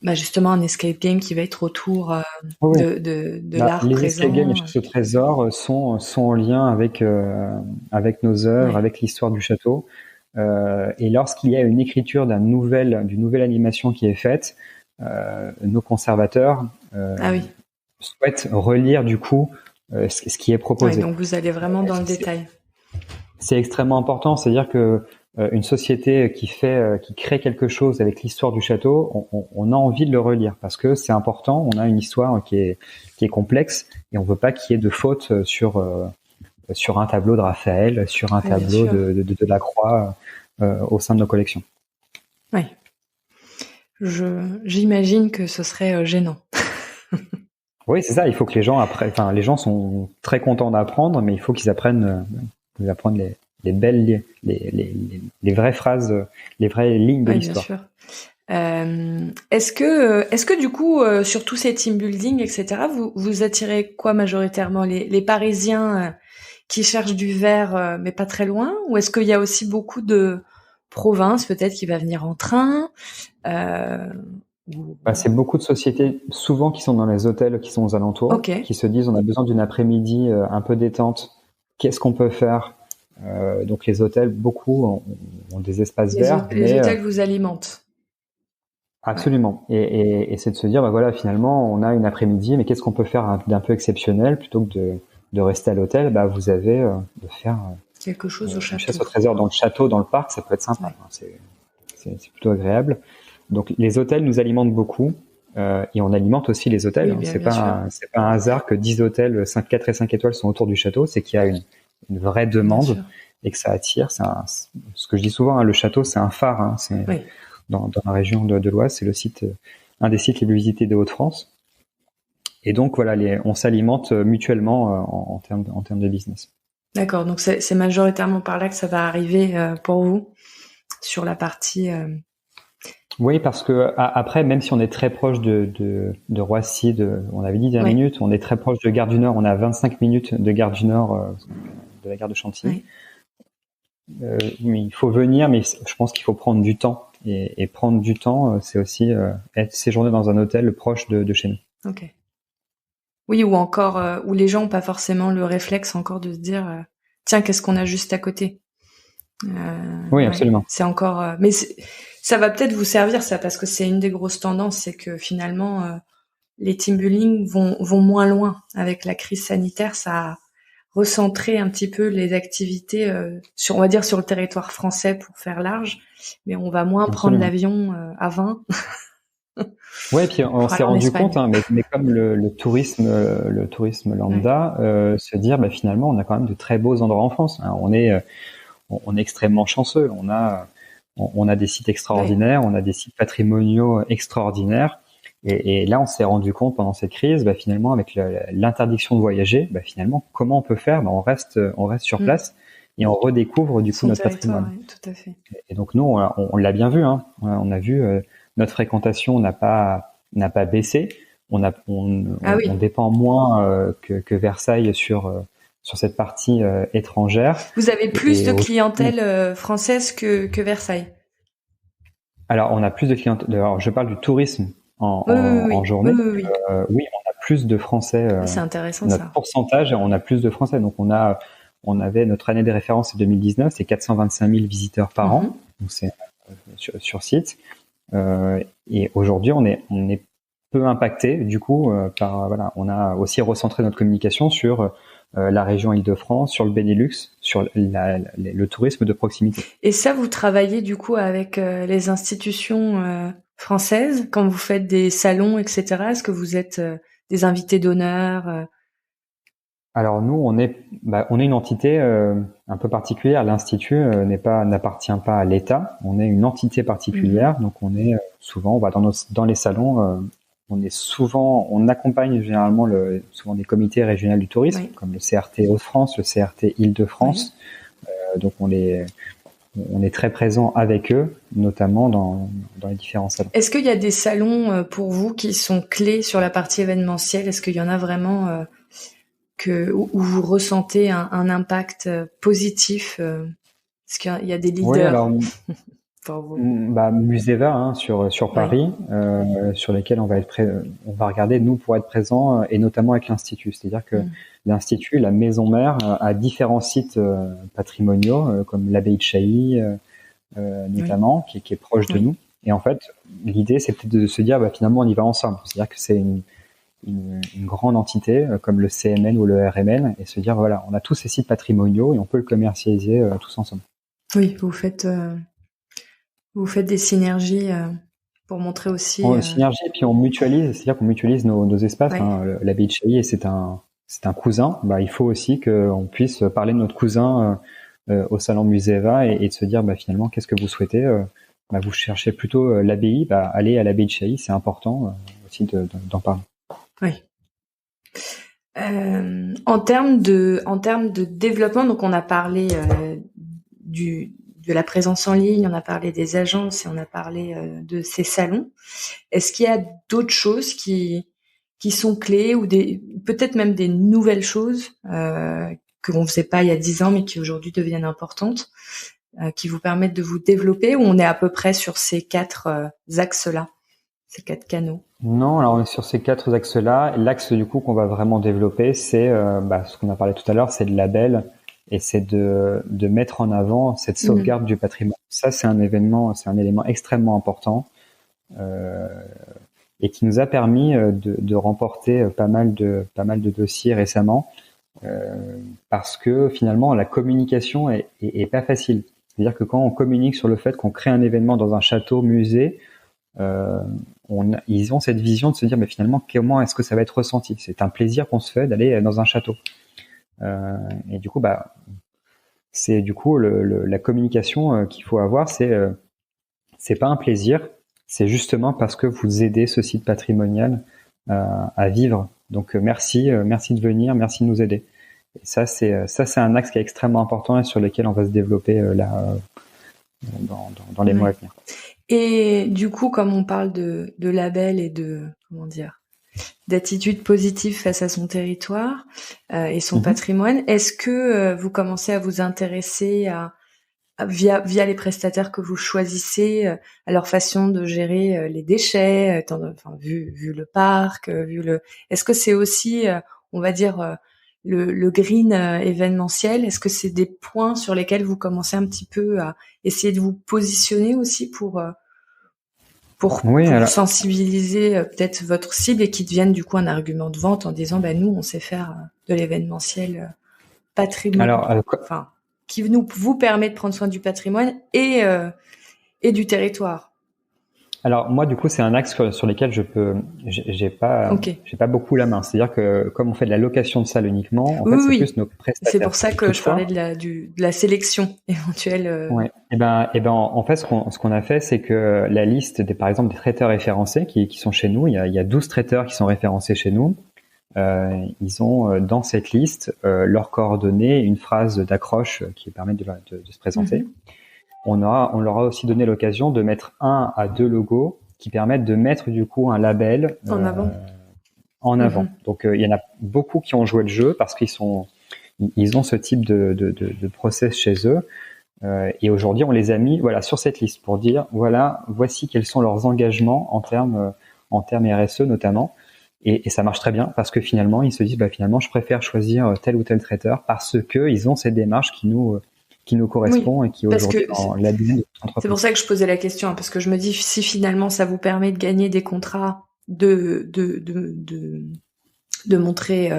justement un escape game qui va être autour Oui, de l'art les escape games et présent. chasses au trésor sont en lien avec nos œuvres, Ouais. avec l'histoire du château. Et lorsqu'il y a une écriture d'une nouvelle animation qui est faite, nos conservateurs Ah oui. souhaitent relire du coup ce qui est Ouais, proposé. donc vous allez vraiment dans le détail. C'est extrêmement important, c'est-à-dire que une société qui crée quelque chose avec l'histoire du château, on a envie de le relire parce que c'est important. On a une histoire qui est complexe et on veut pas qu'il y ait de fautes sur un tableau de Raphaël, sur un tableau de Lacroix au sein de nos collections. Oui. J'imagine que ce serait gênant. Oui, c'est ça. Il faut que les gens sont très contents d'apprendre, mais il faut qu'ils apprennent les belles, les vraies phrases, les vraies lignes de l'histoire. Bien sûr. Est-ce que du coup, sur tous ces team building, etc., vous attirez quoi majoritairement les Parisiens qui cherchent du verre, mais pas très loin, ou est-ce qu'il y a aussi beaucoup de provinces peut-être qui va venir en train? C'est beaucoup de sociétés, souvent qui sont dans les hôtels qui sont aux alentours, qui se disent on a besoin d'une après-midi un peu détente. Qu'est-ce qu'on peut faire? Donc les hôtels, beaucoup ont des espaces verts. Les hôtels vous alimentent. Absolument. Ouais. Et c'est de se dire, voilà, finalement, on a une après-midi, mais qu'est-ce qu'on peut faire d'un peu exceptionnel plutôt que de rester à l'hôtel? Vous avez de faire quelque chose au château. Chasse au trésor dans le château, dans le parc, ça peut être sympa. Ouais. C'est plutôt agréable. Donc les hôtels nous alimentent beaucoup. Et on alimente aussi les hôtels. Oui, c'est pas un hasard que 10 hôtels 4 et 5 étoiles sont autour du château, c'est qu'il y a une vraie demande et que ça attire. Ce que je dis souvent, le château, c'est un phare. Dans la région de l'Oise, c'est un des sites les plus visités de Hauts-de-France. Et donc voilà, on s'alimente mutuellement en termes de business. D'accord, donc c'est majoritairement par là que ça va arriver pour vous sur la partie. Oui, parce que après, même si on est très proche de Roissy, on avait dit 10 minutes, on est très proche de Gare du Nord, on a 25 minutes de Gare du Nord, de la gare de Chantilly. Il faut venir, mais je pense qu'il faut prendre du temps. Et prendre du temps, c'est aussi séjourner dans un hôtel proche de chez nous. Ok. Oui, ou encore où les gens n'ont pas forcément le réflexe encore de se dire tiens, qu'est-ce qu'on a juste à côté. Oui, absolument. C'est encore, mais ça va peut-être vous servir ça parce que c'est une des grosses tendances, c'est que finalement les team building vont moins loin avec la crise sanitaire. Ça a recentré un petit peu les activités on va dire sur le territoire français pour faire large, mais on va moins prendre l'avion à 20. Ouais, puis on s'est rendu compte, mais comme le tourisme lambda, se dire finalement on a quand même de très beaux endroits en France. On est extrêmement chanceux. On a des sites extraordinaires, on a des sites patrimoniaux extraordinaires. Et là, on s'est rendu compte pendant cette crise, finalement, avec l'interdiction de voyager, finalement, comment on peut faire? On reste sur place et on redécouvre du coup notre patrimoine. Oui, tout à fait. Et donc nous, on l'a bien vu. On a vu notre fréquentation n'a pas baissé. On dépend moins que Versailles sur cette partie étrangère. Vous avez plus de clientèle française que Versailles. Alors, on a plus de clientèle. Alors, je parle du tourisme en journée. Oui, on a plus de Français. C'est intéressant notre pourcentage, on a plus de Français. Donc, on avait notre année de référence en 2019, c'est 425 000 visiteurs par an. Donc, c'est sur site. Et aujourd'hui, on est peu impacté. Du coup, on a aussi recentré notre communication sur la région Île-de-France, sur le Benelux, sur le tourisme de proximité. Et ça, vous travaillez du coup avec les institutions françaises quand vous faites des salons, etc. Est-ce que vous êtes des invités d'honneur Alors nous, on est une entité un peu particulière. L'Institut n'appartient pas à l'État. On est une entité particulière. Donc on est souvent, on va dans les salons. On accompagne généralement souvent des comités régionaux du tourisme, comme le CRT Hauts-de-France, le CRT Île-de-France. Donc on est très présent avec eux, notamment dans les différents salons. Est-ce qu'il y a des salons pour vous qui sont clés sur la partie événementielle? Est-ce qu'il y en a vraiment où vous ressentez un impact positif, parce qu'il y a des leaders. Oui, alors Pour vous. Museva, hein, sur Paris, sur lesquels on va regarder nous pour être présent, et notamment avec l'Institut. C'est-à-dire que l'Institut, la maison mère, a différents sites patrimoniaux, comme l'abbaye de Chailly, notamment, qui est proche de nous. Et en fait, l'idée, c'est peut-être de se dire, finalement, on y va ensemble. C'est-à-dire que c'est une grande entité, comme le CMN ou le RMN, et se dire, voilà, on a tous ces sites patrimoniaux et on peut le commercialiser tous ensemble. Oui, vous faites des synergies pour montrer aussi. Synergie, et puis on mutualise, c'est-à-dire qu'on mutualise nos espaces. Ouais. Hein. L'abbaye de Chailly, c'est un cousin. Il faut aussi qu'on puisse parler de notre cousin au salon Museva et de se dire, finalement, qu'est-ce que vous souhaitez vous cherchez plutôt l'abbaye, allez à l'abbaye de Chailly, c'est important aussi d'en parler. Oui. En termes de développement, donc on a parlé de la présence en ligne, on a parlé des agences et on a parlé de ces salons. Est-ce qu'il y a d'autres choses qui sont clés ou peut-être même des nouvelles choses que l'on faisait pas il y a 10 ans mais qui aujourd'hui deviennent importantes, qui vous permettent de vous développer, ou on est à peu près sur ces 4 axes-là, ces 4 canaux? Non, alors on est sur ces 4 axes-là. L'axe du coup qu'on va vraiment développer, c'est ce qu'on a parlé tout à l'heure, c'est le label. Et c'est de mettre en avant cette sauvegarde du patrimoine. Ça, c'est un élément extrêmement important et qui nous a permis de remporter pas mal de dossiers récemment parce que finalement la communication est pas facile. C'est-à-dire que quand on communique sur le fait qu'on crée un événement dans un château, musée, ils ont cette vision de se dire mais finalement comment est-ce que ça va être ressenti ? C'est un plaisir qu'on se fait d'aller dans un château. Et du coup, c'est du coup la communication qu'il faut avoir, c'est pas un plaisir, c'est justement parce que vous aidez ce site patrimonial à vivre. Donc merci de venir, merci de nous aider. Et ça c'est un axe qui est extrêmement important et sur lequel on va se développer dans les mois à venir. Et du coup, comme on parle de label et d'attitude positive face à son territoire et son patrimoine, est-ce que vous commencez à vous intéresser via les prestataires que vous choisissez à leur façon de gérer les déchets, vu le parc, est-ce que c'est aussi on va dire le green événementiel, est-ce que c'est des points sur lesquels vous commencez un petit peu à essayer de vous positionner aussi pour sensibiliser peut-être votre cible et qui devienne du coup un argument de vente en disant nous on sait faire de l'événementiel patrimoine, qui vous permet de prendre soin du patrimoine et du territoire. Alors moi du coup c'est un axe sur lequel j'ai pas beaucoup la main. C'est-à-dire que comme on fait de la location de salle uniquement, c'est plus nos prestataires. C'est pour ça que je parlais de la sélection éventuelle. Ouais. En fait ce qu'on a fait c'est que la liste par exemple des traiteurs référencés qui sont chez nous, il y a 12 traiteurs qui sont référencés chez nous. Ils ont dans cette liste leurs coordonnées, une phrase d'accroche qui permet de se présenter. On leur a aussi donné l'occasion de mettre 1 à 2 logos qui permettent de mettre du coup un label en avant. Donc il y en a beaucoup qui ont joué le jeu parce qu'ils ont ce type de process chez eux. Et aujourd'hui, on les a mis sur cette liste pour dire voici quels sont leurs engagements en termes RSE notamment. Et ça marche très bien parce que finalement, ils se disent finalement, je préfère choisir tel ou tel traiteur parce que ils ont cette démarche qui nous correspond et qui aujourd'hui en l'ADN de l'entreprise. C'est pour ça que je posais la question, parce que je me dis si finalement ça vous permet de gagner des contrats, de montrer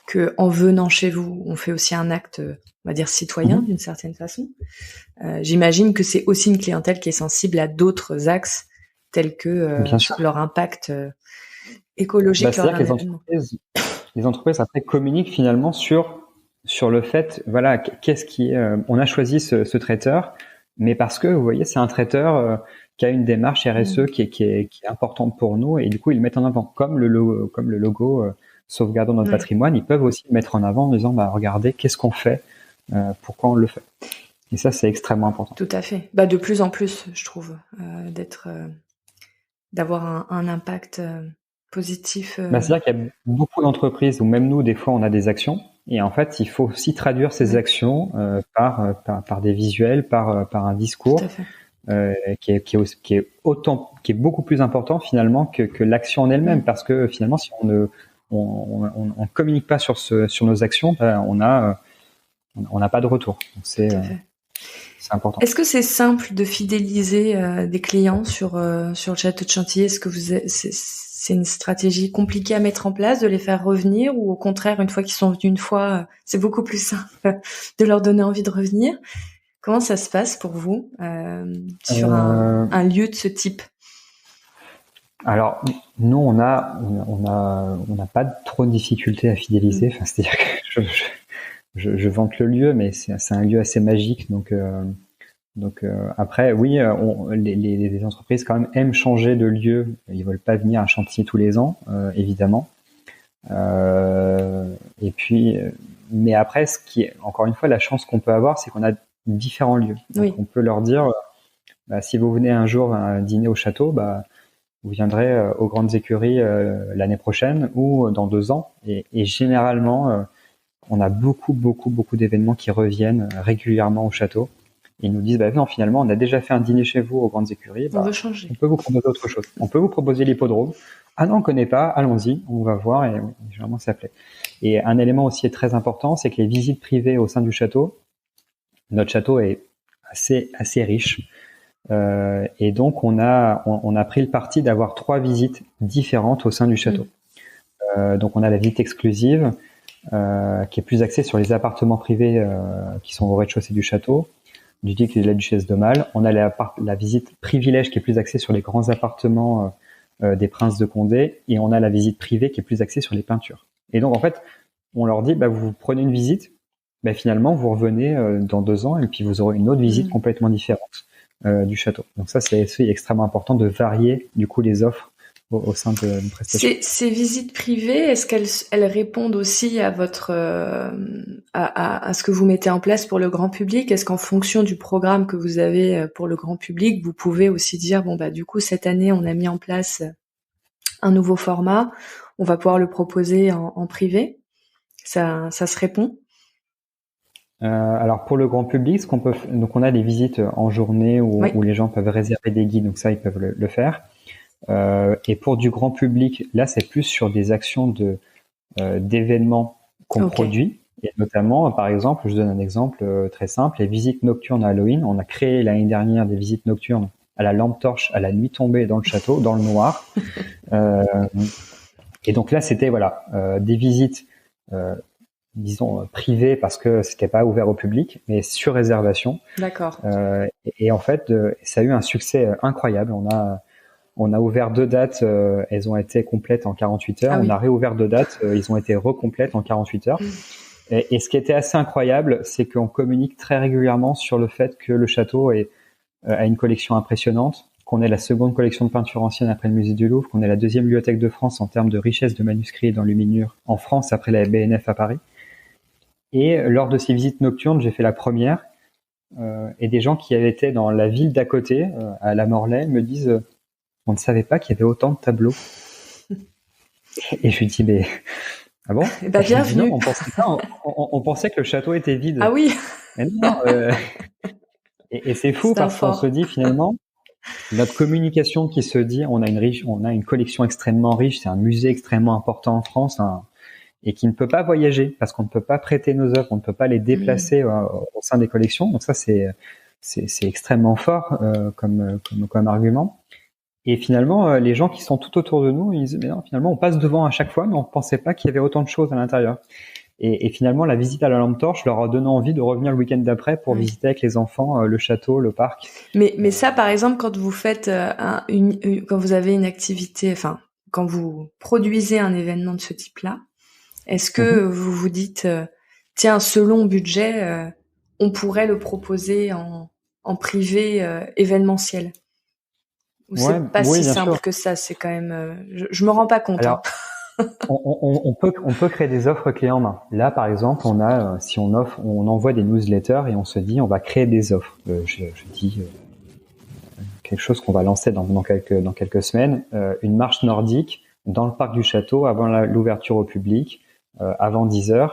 que en venant chez vous, on fait aussi un acte, on va dire citoyen d'une certaine façon. J'imagine que c'est aussi une clientèle qui est sensible à d'autres axes tels que leur impact écologique. C'est-à-dire que les entreprises après communiquent finalement sur le fait, qu'est-ce qui est, on a choisi ce traiteur, mais parce que, vous voyez, c'est un traiteur qui a une démarche RSE qui est importante pour nous, et du coup, ils le mettent en avant. Comme le logo sauvegardons notre patrimoine, ils peuvent aussi le mettre en avant en disant, regardez, qu'est-ce qu'on fait, pourquoi on le fait. Et ça, c'est extrêmement important. Tout à fait. De plus en plus, je trouve, d'avoir un impact positif. C'est-à-dire qu'il y a beaucoup d'entreprises où même nous, des fois, on a des actions. Et en fait, il faut aussi traduire ces actions par des visuels, par un discours Tout à fait. qui est beaucoup plus important finalement que l'action en elle-même, parce que finalement, si on communique pas sur nos actions, on n'a pas de retour. Donc c'est important. Est-ce que c'est simple de fidéliser des clients sur le château de Chantilly? Est-ce que c'est une stratégie compliquée à mettre en place de les faire revenir, ou au contraire, une fois qu'ils sont venus une fois, c'est beaucoup plus simple de leur donner envie de revenir? Comment ça se passe pour vous sur un lieu de ce type? Alors, nous, on n'a pas trop de difficultés à fidéliser. Enfin, c'est-à-dire que je vante le lieu, mais c'est un lieu assez magique. Donc après, oui, les entreprises quand même aiment changer de lieu. Ils veulent pas venir à Chantilly tous les ans, évidemment. Et puis, mais après, encore une fois, la chance qu'on peut avoir, c'est qu'on a différents lieux. Donc, on peut leur dire, si vous venez un jour dîner au château, vous viendrez aux Grandes Écuries l'année prochaine ou dans 2 ans. Et généralement, on a beaucoup d'événements qui reviennent régulièrement au château. Ils nous disent, non, finalement, on a déjà fait un dîner chez vous aux Grandes Écuries. On veut changer. On peut vous proposer autre chose. On peut vous proposer l'hippodrome. Ah non, on connaît pas. Allons-y, on va voir. Et généralement, ça plaît. Et un élément aussi très important, c'est que les visites privées au sein du château, notre château est assez riche. Et donc, on a pris le parti d'avoir 3 visites différentes au sein du château. Donc, on a la visite exclusive, qui est plus axée sur les appartements privés qui sont au rez-de-chaussée du château, du duc et de la duchesse d'Aumale. On a la visite privilège qui est plus axée sur les grands appartements des princes de Condé, et on a la visite privée qui est plus axée sur les peintures. Et donc, en fait, on leur dit, vous prenez une visite, finalement, vous revenez dans 2 ans, et puis vous aurez une autre visite complètement différente du château. Donc ça, c'est extrêmement important de varier, du coup, les offres au sein d'une prestation. Ces visites privées, est-ce qu'elles répondent aussi à votre à ce que vous mettez en place pour le grand public? Est-ce qu'en fonction du programme que vous avez pour le grand public, vous pouvez aussi dire du coup cette année on a mis en place un nouveau format, on va pouvoir le proposer en privé? Ça se répond? Alors pour le grand public, donc on a des visites en journée où les gens peuvent réserver des guides, donc ça ils peuvent le faire. Et pour du grand public, là c'est plus sur des actions d'événements qu'on produit, et notamment par exemple, je donne un exemple très simple, les visites nocturnes à Halloween. On a créé l'année dernière des visites nocturnes à la lampe torche à la nuit tombée dans le château, dans le noir. Et donc là c'était des visites disons privées parce que c'était pas ouvert au public, mais sur réservation. D'accord. Et en fait ça a eu un succès incroyable. On a ouvert 2 dates, elles ont été complètes en 48 heures. On a réouvert 2 dates, ils ont été recomplètes en 48 heures. Et ce qui était assez incroyable, c'est qu'on communique très régulièrement sur le fait que le château a une collection impressionnante, qu'on est la seconde collection de peinture ancienne après le musée du Louvre, qu'on est la 2e bibliothèque de France en termes de richesse de manuscrits et d'enluminures en France après la BNF à Paris. Et lors de ces visites nocturnes, j'ai fait la première, et des gens qui avaient été dans la ville d'à côté, à la Morlaix, me disent on ne savait pas qu'il y avait autant de tableaux. Et je lui dis, mais ah bon? Bienvenue. Non, on pensait que le château était vide. Ah oui. Mais non, et c'est fou parce qu'on se dit finalement, notre communication qui se dit, on a une collection extrêmement riche, c'est un musée extrêmement important en France, et qui ne peut pas voyager parce qu'on ne peut pas prêter nos œuvres, on ne peut pas les déplacer au sein des collections. Donc ça, c'est extrêmement fort comme argument. Et finalement, les gens qui sont tout autour de nous, ils disent, mais non, finalement, on passe devant à chaque fois, mais on pensait pas qu'il y avait autant de choses à l'intérieur. Et finalement, la visite à la lampe torche leur a donné envie de revenir le week-end d'après pour visiter avec les enfants le château, le parc. Mais ça, par exemple, quand vous faites quand vous avez une activité, quand vous produisez un événement de ce type-là, est-ce que vous vous dites, tiens, ce long budget, on pourrait le proposer en privé événementiel? Ou c'est pas si simple que ça, c'est quand même. Je me rends pas compte. Alors, on peut créer des offres clés en main. Là, par exemple, on envoie des newsletters et on se dit, on va créer des offres. Je dis quelque chose qu'on va lancer dans quelques semaines, une marche nordique dans le parc du château avant l'ouverture au public, avant 10h.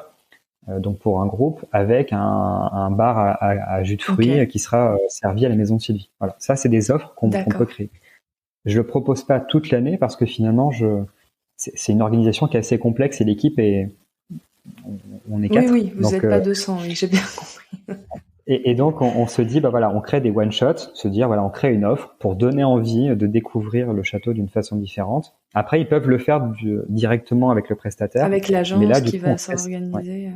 Donc pour un groupe avec un bar à jus de fruits qui sera servi à la maison de Sylvie. Voilà, ça c'est des offres qu'on peut créer. Je le propose pas toute l'année parce que finalement c'est une organisation qui est assez complexe et l'équipe on est 4. Oui, vous n'êtes pas 200, oui, j'ai bien compris. Et donc on se dit on crée des one shots, se dire on crée une offre pour donner envie de découvrir le château d'une façon différente. Après ils peuvent le faire directement avec le prestataire, avec l'agence qui va s'organiser. Ouais.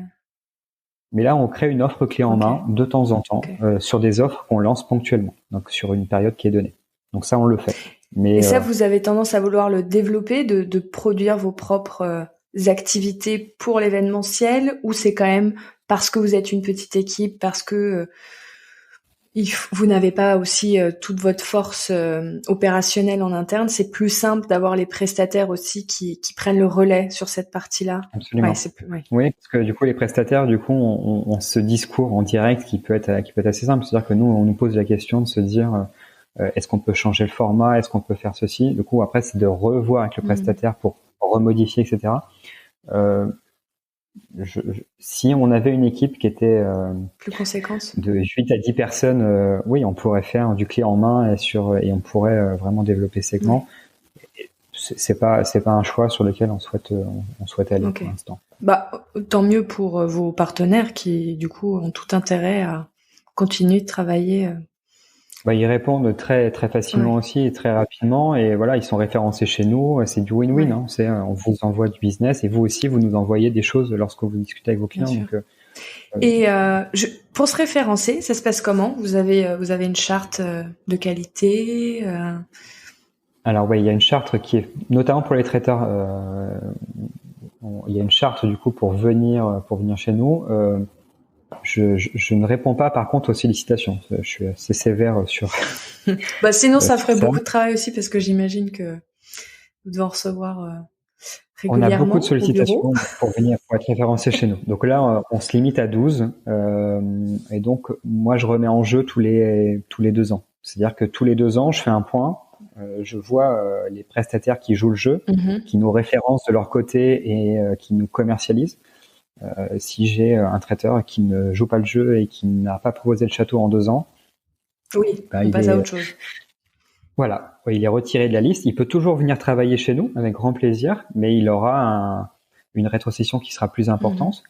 Mais là, on crée une offre clé en main de temps en temps sur des offres qu'on lance ponctuellement, donc sur une période qui est donnée. Donc ça, on le fait. Et ça, vous avez tendance à vouloir le développer, de produire vos propres activités pour l'événementiel, ou c'est quand même parce que vous êtes une petite équipe, parce que vous n'avez pas aussi toute votre force opérationnelle en interne, c'est plus simple d'avoir les prestataires aussi qui prennent le relais sur cette partie-là. Absolument. Oui, parce que du coup les prestataires, on ce discours en direct qui peut être assez simple, c'est-à-dire que nous on nous pose la question de se dire est-ce qu'on peut changer le format, est-ce qu'on peut faire ceci. Du coup après c'est de revoir avec le prestataire pour remodifier, etc. Si on avait une équipe qui était plus conséquente de 8 à 10 personnes, oui, on pourrait faire du clé en main et on pourrait vraiment développer segments. C'est pas un choix sur lequel on souhaite aller pour l'instant. Tant mieux pour vos partenaires qui du coup ont tout intérêt à continuer de travailler. Ils répondent très très facilement aussi et très rapidement, et voilà, ils sont référencés chez nous. C'est du win-win. Hein. On vous envoie du business et vous aussi vous nous envoyez des choses lorsque vous discutez avec vos clients. Donc, et pour se référencer, ça se passe comment ? Vous avez une charte de qualité Alors il y a une charte qui est notamment pour les traiteurs. Il y a une charte du coup pour venir chez nous. Je ne réponds pas par contre aux sollicitations. Je suis assez sévère sur. Sinon ça ferait beaucoup de travail aussi, parce que j'imagine que vous devez en recevoir régulièrement. On a beaucoup de sollicitations pour être référencé chez nous. Donc là on se limite à 12 et donc moi je remets en jeu tous les 2 ans. C'est-à-dire que tous les 2 ans je fais un point. Je vois les prestataires qui jouent le jeu, qui nous référencent de leur côté et qui nous commercialisent. Si j'ai un traiteur qui ne joue pas le jeu et qui n'a pas proposé le château en 2 ans, on passe à autre chose. Voilà, il est retiré de la liste. Il peut toujours venir travailler chez nous avec grand plaisir, mais il aura une rétrocession qui sera plus importante.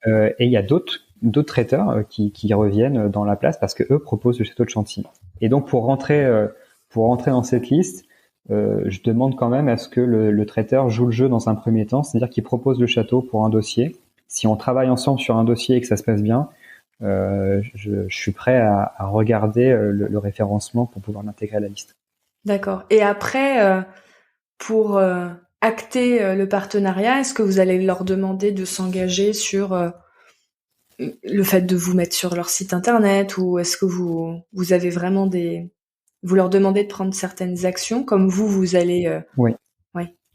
Et il y a d'autres traiteurs qui reviennent dans la place parce que eux proposent le château de Chantilly. Et donc pour rentrer dans cette liste, je demande quand même à ce que le traiteur joue le jeu dans un premier temps, c'est-à-dire qu'il propose le château pour un dossier. Si on travaille ensemble sur un dossier et que ça se passe bien, je suis prêt à regarder le référencement pour pouvoir l'intégrer à la liste. D'accord. Et après, pour acter le partenariat, est-ce que vous allez leur demander de s'engager sur le fait de vous mettre sur leur site internet, ou est-ce que vous avez vraiment vous leur demandez de prendre certaines actions comme vous allez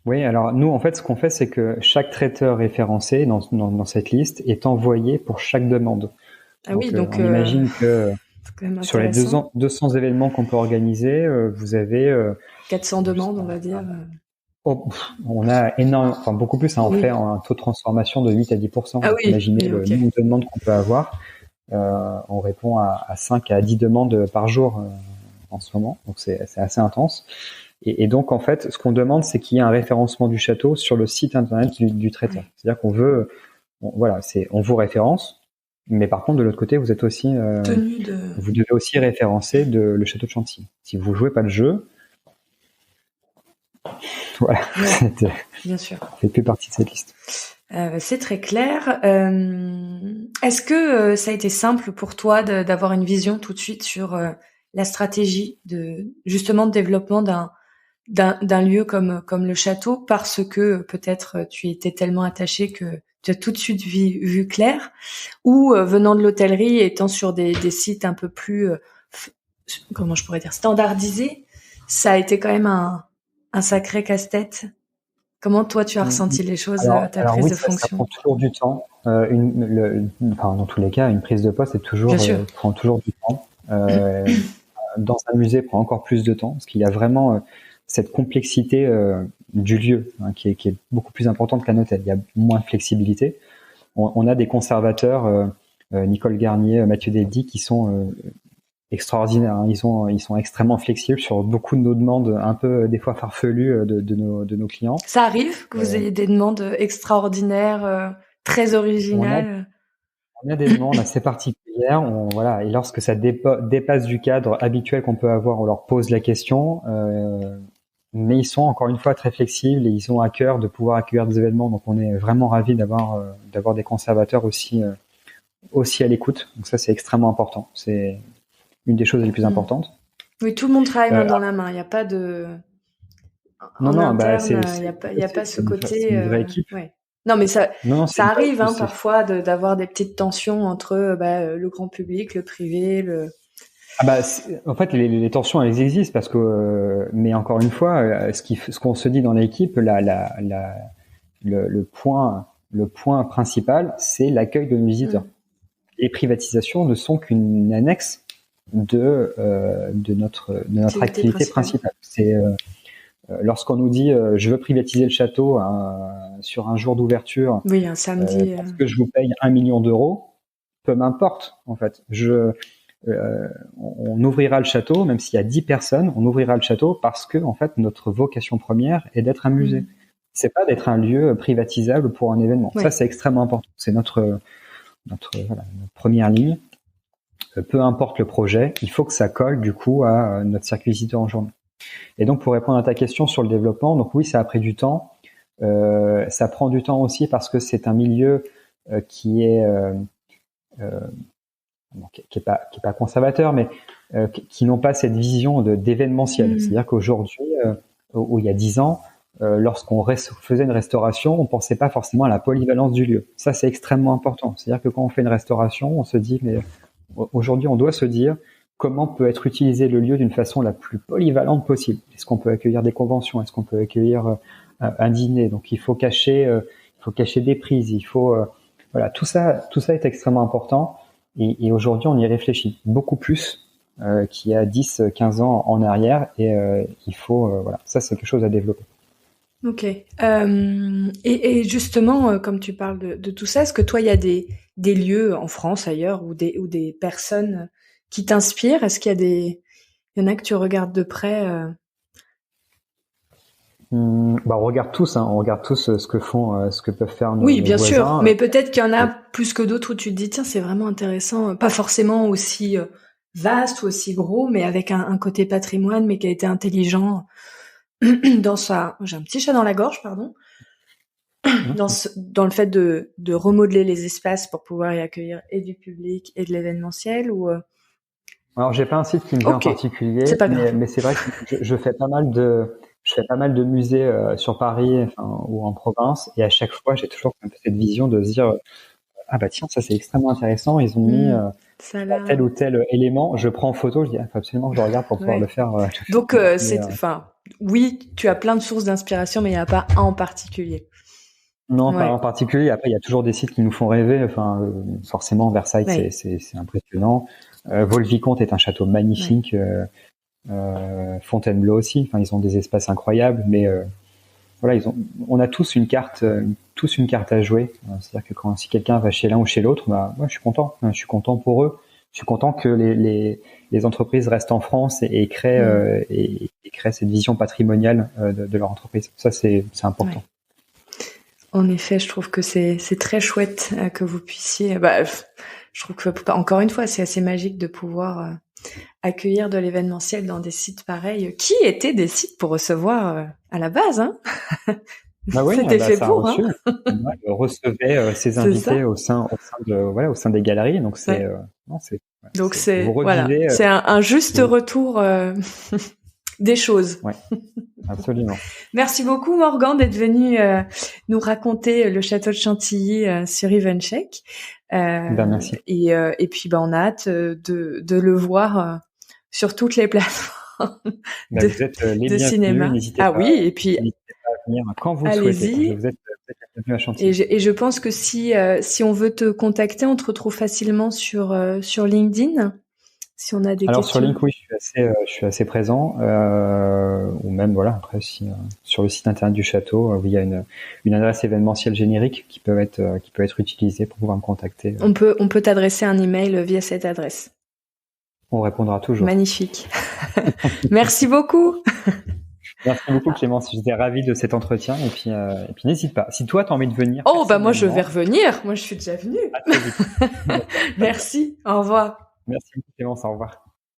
Oui, alors nous, en fait, ce qu'on fait, c'est que chaque traiteur référencé dans cette liste est envoyé pour chaque demande. On imagine que sur les 200 événements qu'on peut organiser, vous avez 400 demandes, on va dire. On a énormément, beaucoup plus. On fait un taux de transformation de 8 à 10%. Imaginez le nombre de demandes qu'on peut avoir. On répond à 5 à 10 demandes par jour en ce moment, donc c'est assez intense. Et donc, en fait, ce qu'on demande, c'est qu'il y ait un référencement du château sur le site internet du traiteur. C'est-à-dire qu'on veut, on vous référence, mais par contre, de l'autre côté, vous êtes aussi, vous devez aussi référencer le château de Chantilly. Si vous jouez pas le jeu, voilà, bien sûr, ça fait plus partie de cette liste. C'est très clair. Est-ce que ça a été simple pour toi d'avoir une vision tout de suite sur la stratégie de développement d'un lieu comme le château, parce que peut-être tu étais tellement attaché que tu as tout de suite vu clair, ou venant de l'hôtellerie, étant sur des sites un peu plus comment je pourrais dire, standardisés, ça a été quand même un sacré casse-tête. Comment toi tu as ressenti les choses à ta prise de fonction? Ça prend toujours du temps. Dans tous les cas, une prise de poste prend toujours du temps. Dans un musée, prend encore plus de temps, parce qu'il y a vraiment cette complexité du lieu, hein, qui est beaucoup plus importante qu'un hôtel. Il y a moins de flexibilité. On a des conservateurs, Nicole Garnier, Mathieu Deldy, qui sont extraordinaires. Hein. Ils sont extrêmement flexibles sur beaucoup de nos demandes, un peu des fois farfelues de nos clients. Ça arrive que vous ayez des demandes extraordinaires, très originales. On a des demandes assez particulières, voilà, et lorsque ça dépasse du cadre habituel qu'on peut avoir, on leur pose la question, mais ils sont encore une fois très flexibles et ils ont à cœur de pouvoir accueillir des événements, donc on est vraiment ravis d'avoir des conservateurs aussi à l'écoute, donc ça c'est extrêmement important, c'est une des choses les plus importantes. Oui, tout le monde travaille main dans la main, il n'y a pas de... Non, interne, il y a pas ce côté... C'est une vraie équipe. Ouais. Non, mais ça arrive hein, parfois d'avoir des petites tensions entre le grand public, le privé, en fait, les tensions, elles existent parce que, mais encore une fois, ce qu'on se dit dans l'équipe, le point principal, c'est l'accueil de nos visiteurs. Les privatisations ne sont qu'une annexe de notre activité principale. C'est lorsqu'on nous dit je veux privatiser le château sur un jour d'ouverture, oui, un samedi, parce que je vous paye 1 million d'euros, peu m'importe en fait. On ouvrira le château, même s'il y a 10 personnes, on ouvrira le château parce que en fait notre vocation première est d'être un musée. C'est pas d'être un lieu privatisable pour un événement. Ouais. Ça c'est extrêmement important. C'est notre première ligne. Peu importe le projet, il faut que ça colle du coup à notre circuit visiteur en journée. Et donc pour répondre à ta question sur le développement, donc oui, ça a pris du temps. Ça prend du temps aussi parce que c'est un milieu qui est pas conservateur, mais qui n'ont pas cette vision d'événementiel. C'est-à-dire qu'aujourd'hui, où il y a 10 ans, lorsqu'on faisait une restauration, on pensait pas forcément à la polyvalence du lieu. Ça, c'est extrêmement important. C'est-à-dire que quand on fait une restauration, on se dit, mais aujourd'hui, on doit se dire comment peut être utilisé le lieu d'une façon la plus polyvalente possible. Est-ce qu'on peut accueillir des conventions? Est-ce qu'on peut accueillir un dîner? Donc, il faut cacher des prises. Il faut, voilà, tout ça est extrêmement important. Et aujourd'hui, on y réfléchit beaucoup plus qu'il y a 10, 15 ans en arrière. Et il faut, voilà, ça, c'est quelque chose à développer. Ok. Et justement, comme tu parles de tout ça, est-ce que toi, il y a des lieux en France, ailleurs, ou des personnes qui t'inspirent? Est-ce qu'il y en a que tu regardes de près on regarde tous, on regarde tous ce que peuvent faire nos Oui, bien voisins. sûr, mais peut-être qu'il y en a plus que d'autres où tu te dis tiens, c'est vraiment intéressant, pas forcément aussi vaste ou aussi gros, mais avec un côté patrimoine, mais qui a été intelligent dans sa... J'ai un petit chat dans la gorge, pardon. Dans le fait de remodeler les espaces pour pouvoir y accueillir et du public et de l'événementiel ou Alors j'ai pas un site qui me vient en particulier, mais c'est vrai que je fais pas mal de musées sur Paris ou en province, et à chaque fois j'ai toujours un peu cette vision de se dire ah bah tiens, ça c'est extrêmement intéressant, ils ont mis tel ou tel élément, je prends en photo, je dis faut absolument que je regarde pour pouvoir le faire. Donc oui, tu as plein de sources d'inspiration, mais il n'y a pas un en particulier. Non, pas en particulier. Après, il y a toujours des sites qui nous font rêver. Forcément, Versailles, c'est impressionnant. Vaux-le-Vicomte est un château magnifique. Fontainebleau aussi. Ils ont des espaces incroyables, mais voilà, on a tous une carte à jouer. C'est-à-dire que si quelqu'un va chez l'un ou chez l'autre, moi, je suis content. Je suis content pour eux. Je suis content que les entreprises restent en France et créent cette vision patrimoniale de leur entreprise. Ça, c'est important. Ouais. En effet, je trouve que c'est très chouette que vous puissiez. Je trouve que encore une fois, c'est assez magique de pouvoir accueillir de l'événementiel dans des sites pareils, qui étaient des sites pour recevoir à la base. Hein. C'était fait pour. On recevait ses invités au sein des galeries. Donc c'est c'est un juste retour des choses. Ouais. Absolument. Merci beaucoup Morgan d'être venu nous raconter le château de Chantilly sur Evencheck. Merci. Et puis on a hâte de le voir sur toutes les plateformes vous êtes les cinéma. N'hésitez pas, oui, et puis n'hésitez pas à venir quand vous souhaitez. Vous êtes bienvenue à Chantilly. Et je pense que si on veut te contacter, on te retrouve facilement sur LinkedIn. si on a des Alors questions. sur LinkedIn, oui, je suis assez présent, ou même voilà, après si sur le site internet du château, il y a une adresse événementielle générique qui peut être utilisée pour pouvoir me contacter. On peut t'adresser un email via cette adresse. On répondra toujours. Magnifique. Merci beaucoup. Merci beaucoup Clémence, j'étais ravi de cet entretien et puis n'hésite pas. Si toi tu as envie de venir. Oh bah moi je vais revenir. Moi je suis déjà venue. À très vite. Merci. Au revoir. Merci beaucoup Clémence, au revoir.